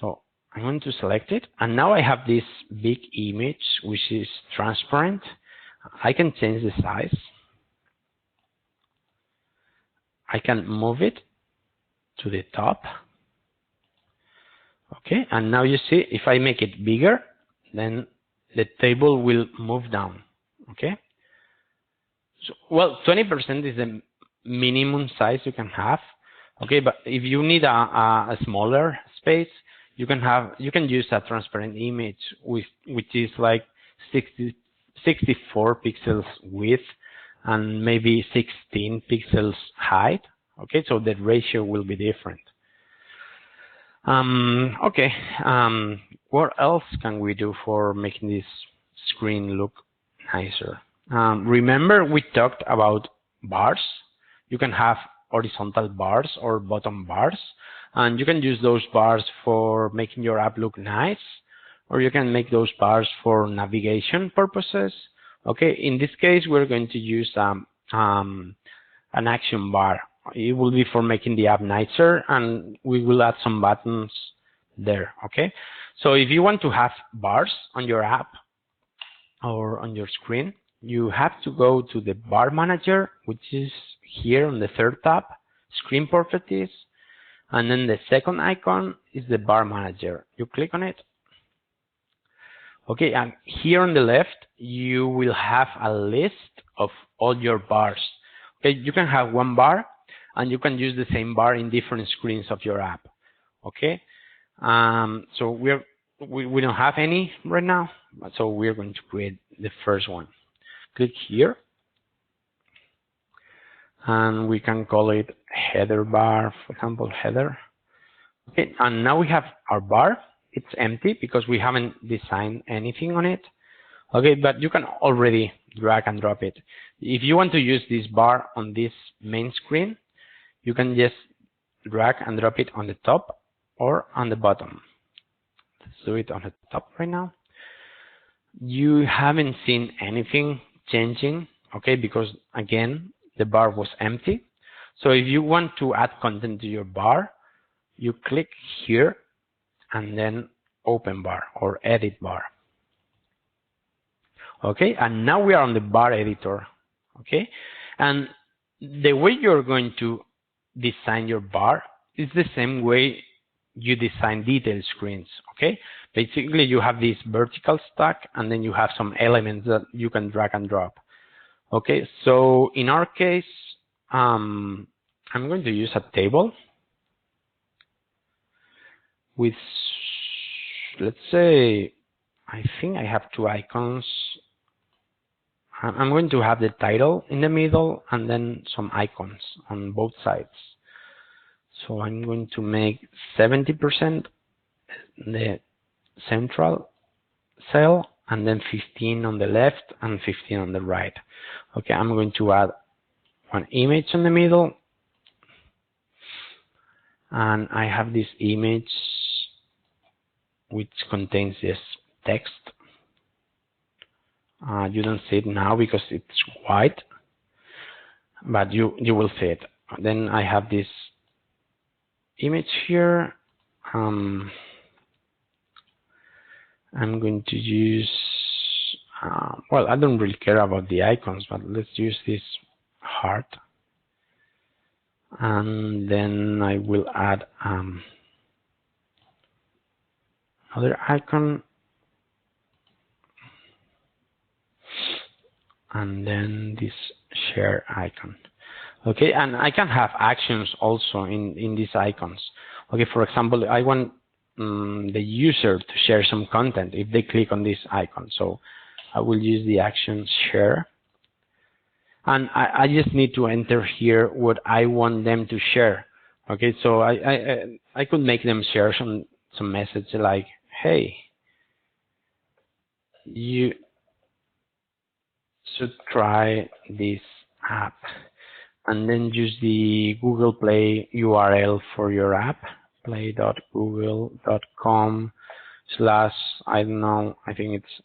So I'm going to select it, and now I have this big image which is transparent. I can change the size. I can move it to the top. Okay, and now you see if I make it bigger, then the table will move down. Okay, so, well, 20% is the minimum size you can have. Okay, but if you need a smaller space, you can use a transparent image which is like 64 pixels width and maybe 16 pixels height. Okay, so the ratio will be different. Okay, what else can we do for making this screen look nicer? Remember we talked about bars. You can have horizontal bars or bottom bars, and you can use those bars for making your app look nice, or you can make those bars for navigation purposes. Okay, in this case we're going to use an action bar. It will be for making the app nicer, and we will add some buttons there. Okay, so if you want to have bars on your app or on your screen, you have to go to the bar manager, which is here on the third tab, screen properties, and then the second icon is the bar manager. You click on it. Okay, and here on the left you will have a list of all your bars. Okay, you can have one bar, and you can use the same bar in different screens of your app. Okay, so we don't have any right now, so we're going to create the first one. Click here, and we can call it header bar, for example, header. Okay, and now we have our bar. It's empty because we haven't designed anything on it. Okay, but you can already drag and drop it. If you want to use this bar on this main screen, you can just drag and drop it on the top or on the bottom. Let's do it on the top right now. You haven't seen anything changing, okay, because again, the bar was empty. So if you want to add content to your bar, you click here and then open bar or edit bar. Okay, and now we are on the bar editor. Okay, and the way you're going to design your bar is the same way you design detail screens. Okay, basically you have this vertical stack, and then you have some elements that you can drag and drop. Okay, so in our case, I'm going to use a table with, let's say, I think I have two icons. I'm going to have the title in the middle and then some icons on both sides. So I'm going to make 70% the central cell, and then 15 on the left and 15 on the right. Okay, I'm going to add one image in the middle, and I have this image which contains this text. You don't see it now because it's white, but you will see it. Then I have this image here. I'm going to use, well, I don't really care about the icons, but let's use this heart. And then I will add another icon. And then this share icon. Okay, and I can have actions also in these icons. Okay, for example, I want the user to share some content if they click on this icon. So I will use the action share. And I just need to enter here what I want them to share. Okay, so I could make them share some message like, hey, you should try this app, and then use the Google Play URL for your app, play.google.com/ I don't know, I think it's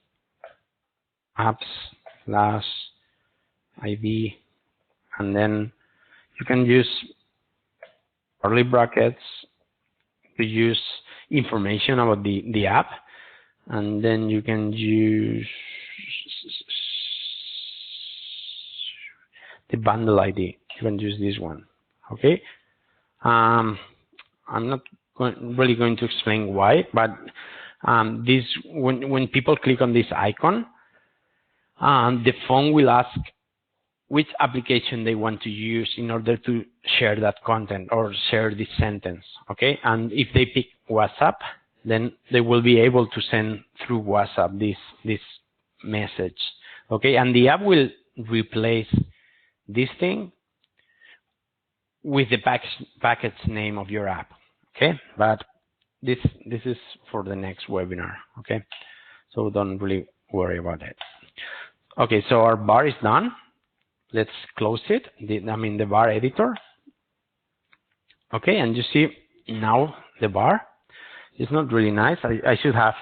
apps/id, and then you can use curly brackets to use information about the app, and then you can use the bundle ID. You can use this one. Okay. I'm not really going to explain why, but this when people click on this icon, the phone will ask which application they want to use in order to share that content or share this sentence. Okay, and if they pick WhatsApp, then they will be able to send through WhatsApp this message. Okay, and the app will replace this thing with the package name of your app. Okay, but this is for the next webinar. Okay, so don't really worry about it. Okay, so our bar is done. Let's close it. The bar editor. Okay, and you see now the bar is not really nice. I should have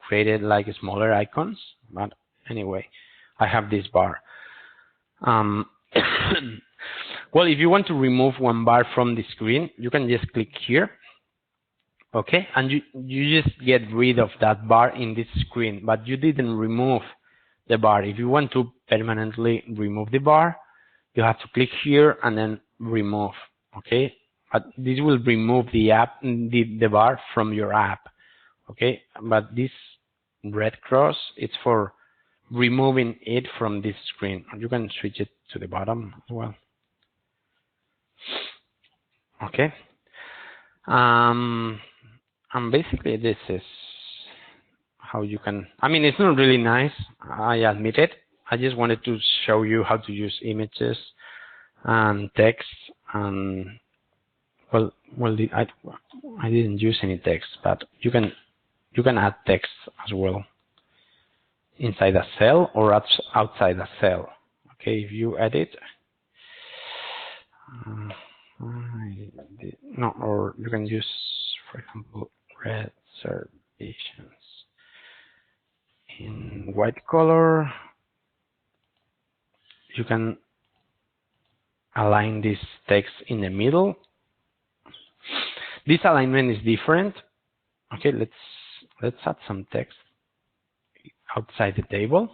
created like smaller icons, but anyway, I have this bar. Well, if you want to remove one bar from the screen, you can just click here. Okay, and you just get rid of that bar in this screen, but you didn't remove the bar. If you want to permanently remove the bar, you have to click here and then remove. Okay, but this will remove the bar from your app. Okay, but this red cross, it's for removing it from this screen. You can switch it to the bottom as well. Okay, and basically this is how you can, it's not really nice, I admit it. I just wanted to show you how to use images and text, and I didn't use any text, but you can add text as well inside a cell or outside a cell. Okay, if you edit, or you can use, for example, reservations in white color. You can align this text in the middle. This alignment is different. Okay, let's add some text outside the table.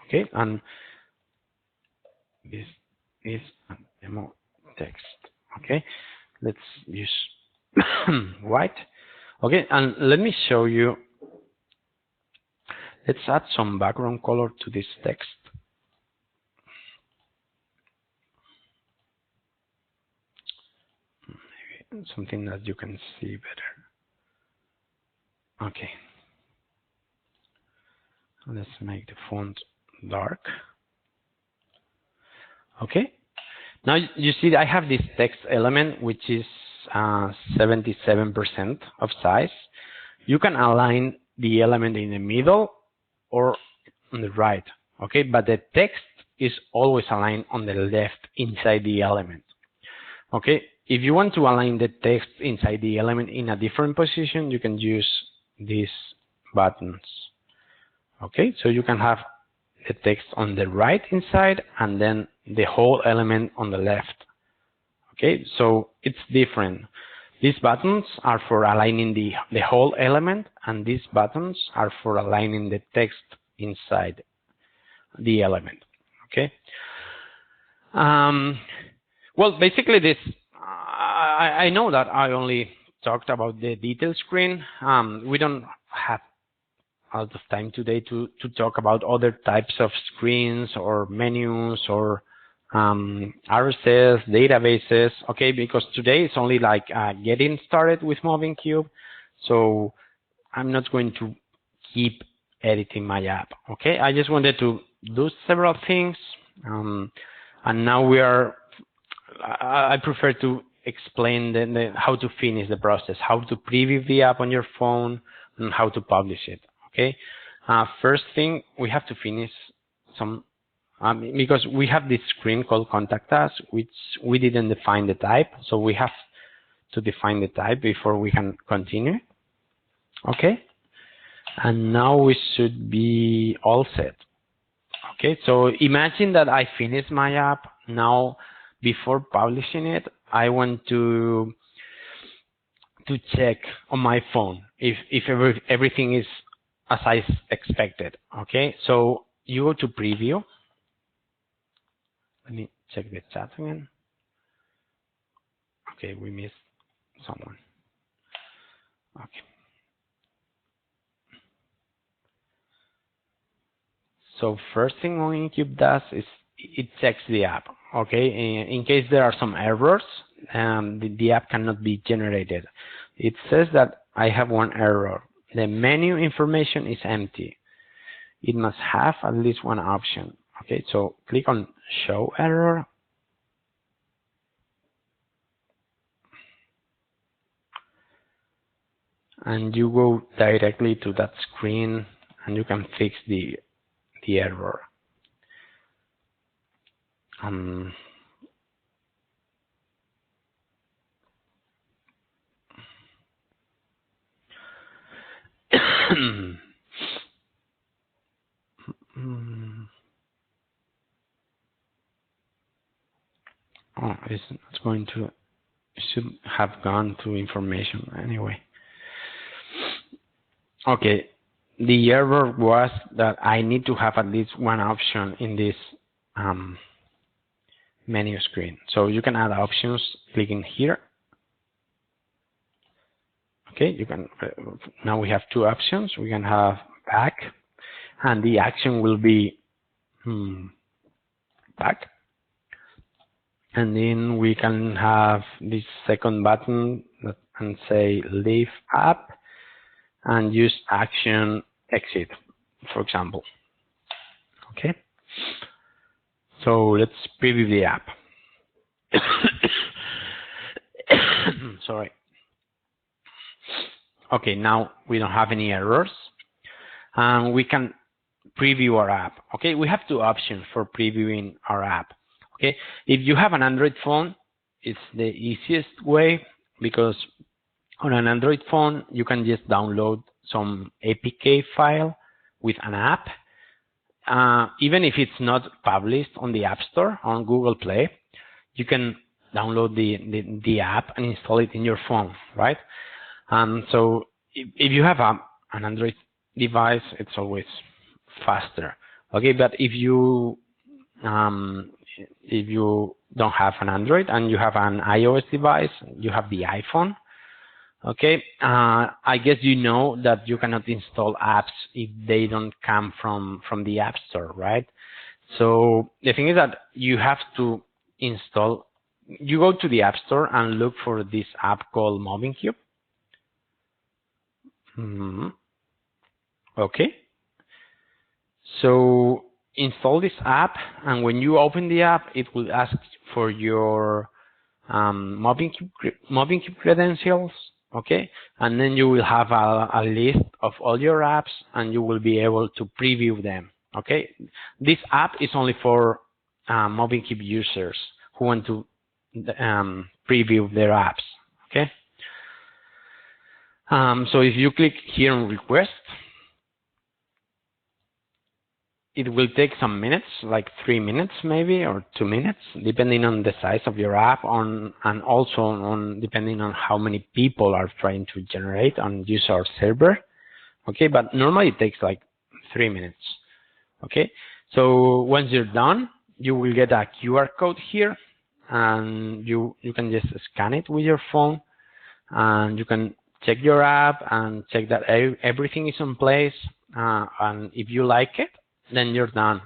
Okay, and this is a demo text. Okay, let's use white. Okay, and let me show you. Let's add some background color to this text. Maybe something that you can see better. Okay. Let's make the font dark. Okay. Now you see I have this text element which is 77% of size. You can align the element in the middle or on the right. Okay, but the text is always aligned on the left inside the element. Okay, if you want to align the text inside the element in a different position, you can use these buttons. Okay, so you can have the text on the right inside and then the whole element on the left. Okay, so it's different. These buttons are for aligning the whole element, and these buttons are for aligning the text inside the element. Okay. Well, basically this, I know that I only talked about the detail screen. We don't have a lot of time today to talk about other types of screens or menus or RSS, databases, okay, because today it's only like getting started with Mobincube. So I'm not going to keep editing my app. Okay, I just wanted to do several things, and now I prefer to explain how to finish the process, how to preview the app on your phone, and how to publish it. Okay, first thing, we have to finish some, because we have this screen called Contact Us, which we didn't define the type, so we have to define the type before we can continue. Okay, and now we should be all set. Okay, so imagine that I finished my app. Now, before publishing it, I want to check on my phone if everything is as I expected. Okay, so you go to preview. Let me check the chat again. Okay, we missed someone. Okay. So first thing Mobincube does is it checks the app. Okay, in case there are some errors, the app cannot be generated. It says that I have one error. The menu information is empty. It must have at least one option. Okay, so click on Show Error. And you go directly to that screen and you can fix the error. Oh, it's going to, it should have gone to information anyway. Okay, the error was that I need to have at least one option in this menu screen. So you can add options clicking here. Okay, you can, now we have two options. We can have back, and the action will be back. And then we can have this second button and say leave app and use action exit, for example. Okay, so let's preview the app. Sorry. Okay, now we don't have any errors. We can preview our app. Okay, we have two options for previewing our app. Okay, if you have an Android phone, it's the easiest way, because on an Android phone, you can just download some APK file with an app. Even if it's not published on the App Store, on Google Play, you can download the app and install it in your phone, right? So if you have an Android device, it's always faster. Okay, but if you don't have an Android and you have an iOS device, you have the iPhone. Okay, I guess you know that you cannot install apps if they don't come from the App Store, right? So the thing is that you have to install. You go to the App Store and look for this app called Mobincube. Okay, so install this app, and when you open the app, it will ask for your Mobincube credentials. Okay, and then you will have a list of all your apps, and you will be able to preview them. Okay, this app is only for Mobincube users who want to preview their apps. Okay, so if you click here on request, it will take some minutes, like 3 minutes maybe, or 2 minutes, depending on the size of your app, and also depending on how many people are trying to generate and use our server. Okay, but normally it takes like 3 minutes. Okay, so once you're done, you will get a QR code here, and you can just scan it with your phone, and you can check your app and check that everything is in place, and if you like it, then you're done.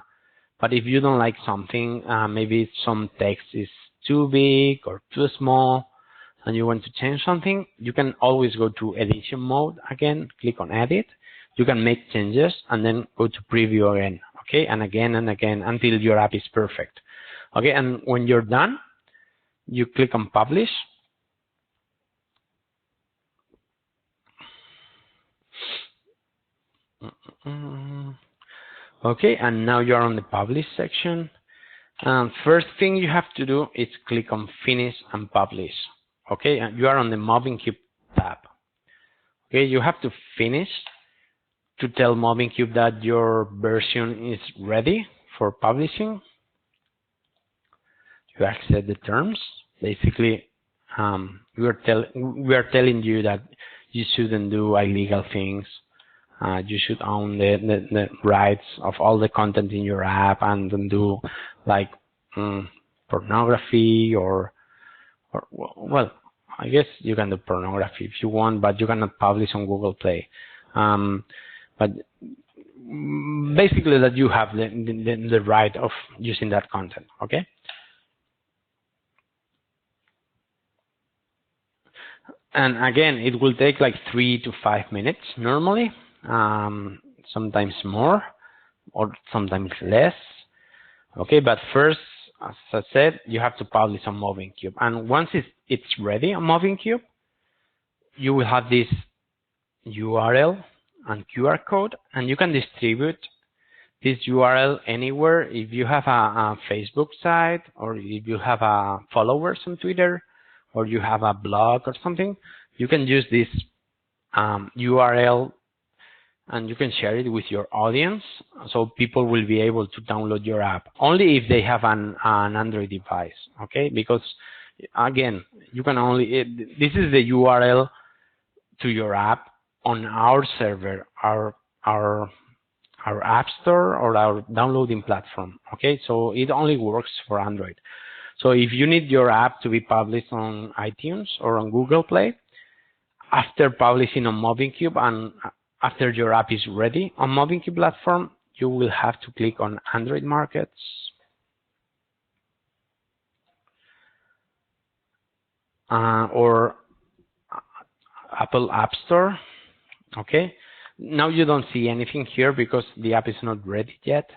But if you don't like something, maybe some text is too big or too small, and you want to change something, you can always go to edition mode again, click on edit. you can make changes and then go to preview again, okay, and again until your app is perfect, okay. And when you're done, you click on publish. Okay, and now you're on the publish section. First thing you have to do is click on finish and publish. Okay, and you are on the Mobincube tab. Okay, you have to finish to tell Mobincube that your version is ready for publishing. You accept the terms. Basically, we are telling you that you shouldn't do illegal things. You should own the rights of all the content in your app, and don't do like pornography or well, I guess you can do pornography if you want, but you cannot publish on Google Play. But basically that you have the right of using that content, okay? And again, it will take like 3 to 5 minutes normally, sometimes more or sometimes less. Okay, but first, as I said, you have to publish on Mobincube. And once it's ready on Mobincube, you will have this URL and QR code, and you can distribute this URL anywhere. If you have a Facebook site, or if you have followers on Twitter, or you have a blog or something, you can use this URL and you can share it with your audience, so people will be able to download your app only if they have an Android device, okay? Because again, you can only, this is the URL to your app on our server, our app store or our downloading platform, okay? So it only works for Android. So if you need your app to be published on iTunes or on Google Play, after publishing on Mobincube and after your app is ready on Mobincube platform, you will have to click on Android Markets. Or Apple App Store, okay? Now you don't see anything here because the app is not ready yet,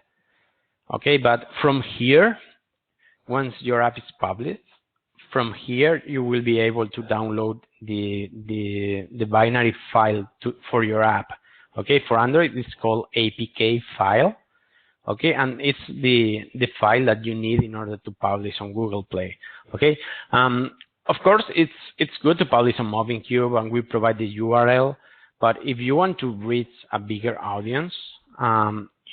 okay? But from here, once your app is published, from here you will be able to download the binary file for your app, okay? For Android, it's called APK file, okay? And it's the file that you need in order to publish on Google Play, okay? Of course, it's good to publish on Mobincube, and we provide the URL. But if you want to reach a bigger audience,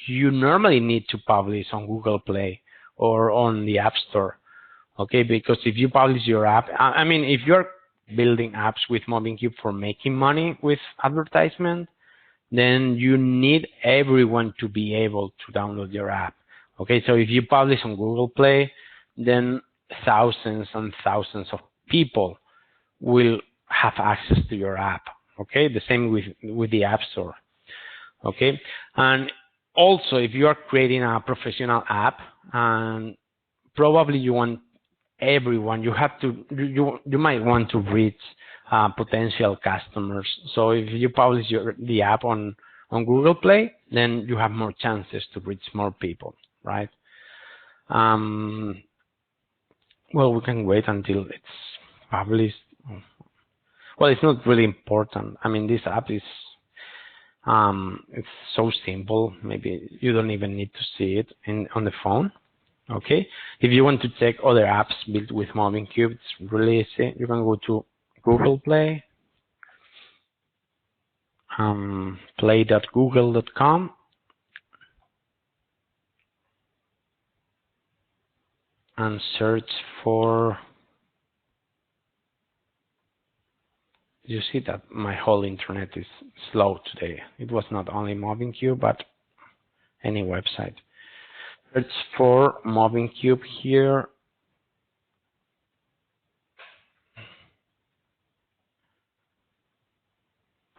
you normally need to publish on Google Play or on the App Store, okay? Because if you publish your app, I mean, if you're building apps with Mobincube for making money with advertisement, then you need everyone to be able to download your app, okay? So if you publish on Google Play, then thousands and thousands of people will have access to your app, okay? The same with the App Store, okay? And also, if you are creating a professional app, and probably you want everyone, you might want to reach potential customers. So if you publish the app on Google Play, then you have more chances to reach more people, right? Well, we can wait until it's published. Well, it's not really important. I mean, this app is it's so simple. Maybe you don't even need to see it on the phone. Okay. If you want to check other apps built with Mobincube, it's really easy. You can go to Google Play, play.google.com. And search for, you see that my whole internet is slow today. It was not only Mobincube, but any website. Search for Mobincube here.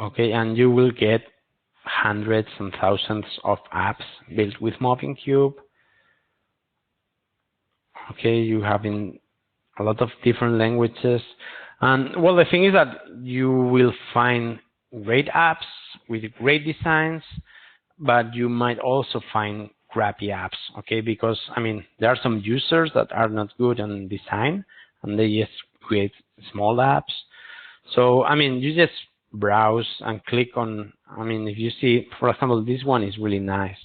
Okay, and you will get hundreds and thousands of apps built with Mobincube. Okay, you have in a lot of different languages. And well, the thing is that you will find great apps with great designs, but you might also find crappy apps, okay? Because, I mean, there are some users that are not good on design, and they just create small apps. So, I mean, you just browse and click on, I mean, if you see, for example, this one is really nice.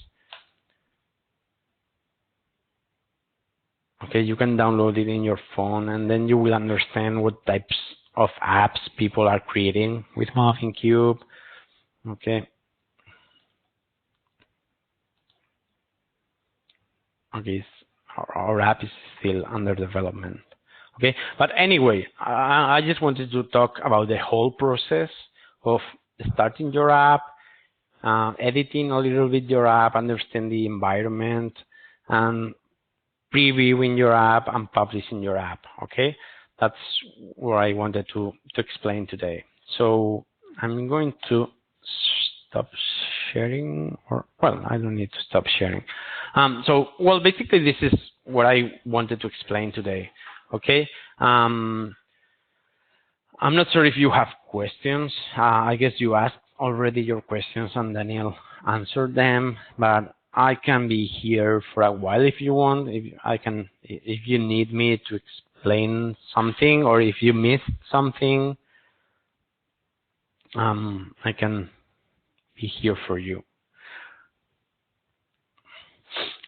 Okay, you can download it in your phone, and then you will understand what types of apps people are creating with Mobincube. Okay. Okay, our app is still under development. Okay, but anyway, I just wanted to talk about the whole process of starting your app, editing a little bit your app, understand the environment, and previewing your app and publishing your app. Okay, that's what I wanted to explain today. So I'm going to stop sharing, or well, I don't need to stop sharing. Well, basically this is what I wanted to explain today. Okay. I'm not sure if you have questions. I guess you asked already your questions and Daniel answered them, but I can be here for a while if you want. If you need me to explain something, or if you missed something, I can be here for you.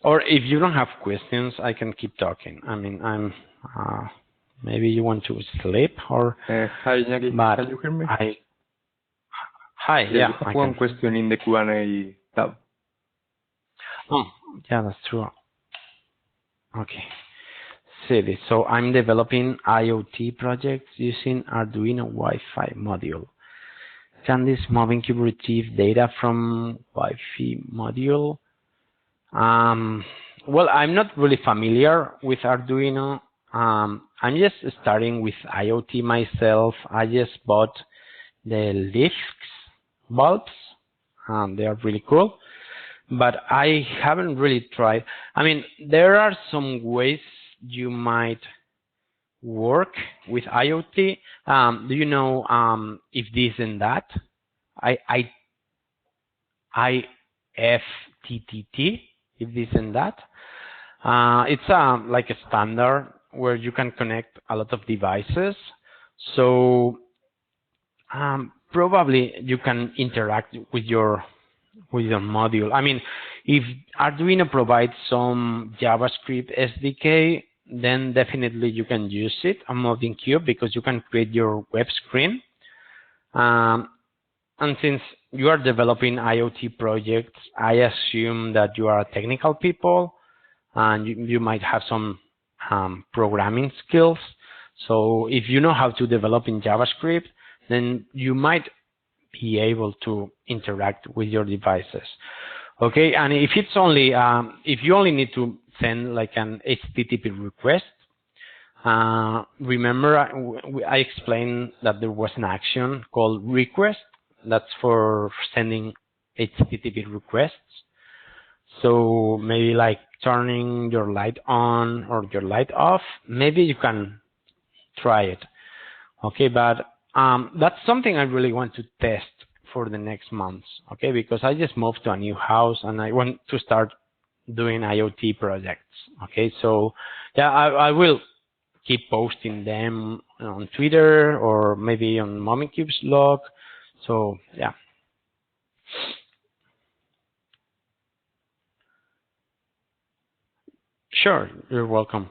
Or if you don't have questions, I can keep talking. I mean, maybe you want to sleep, or hi, Iñaki. Can you hear me? Hi, yeah. I have one question in the Q&A tab. Oh, yeah, that's true. Okay. See this. So I'm developing IoT projects using Arduino Wi-Fi module. Can this Mobincube retrieve data from Wi-Fi module? Well, I'm not really familiar with Arduino. I'm just starting with IoT myself. I just bought the Leafs bulbs. They are really cool, but I haven't really tried. I mean, there are some ways you might work with IoT. Do you know if this and that? IFTTT, if this and that. It's like a standard where you can connect a lot of devices. So probably you can interact with your module. I mean, if Arduino provides some JavaScript SDK, then definitely you can use it on Mobincube, because you can create your web screen. And since you are developing IoT projects, I assume that you are technical people, and you might have some programming skills. So if you know how to develop in JavaScript, then you might be able to interact with your devices. Okay, and if it's only if you only need to send like an HTTP request, remember I explained that there was an action called request. That's for sending HTTP requests. So maybe like turning your light on or your light off, maybe you can try it. Okay, but that's something I really want to test for the next months. Okay, because I just moved to a new house and I want to start doing IoT projects. Okay, so yeah, I will keep posting them on Twitter or maybe on Momincube's blog. So yeah. Sure, you're welcome.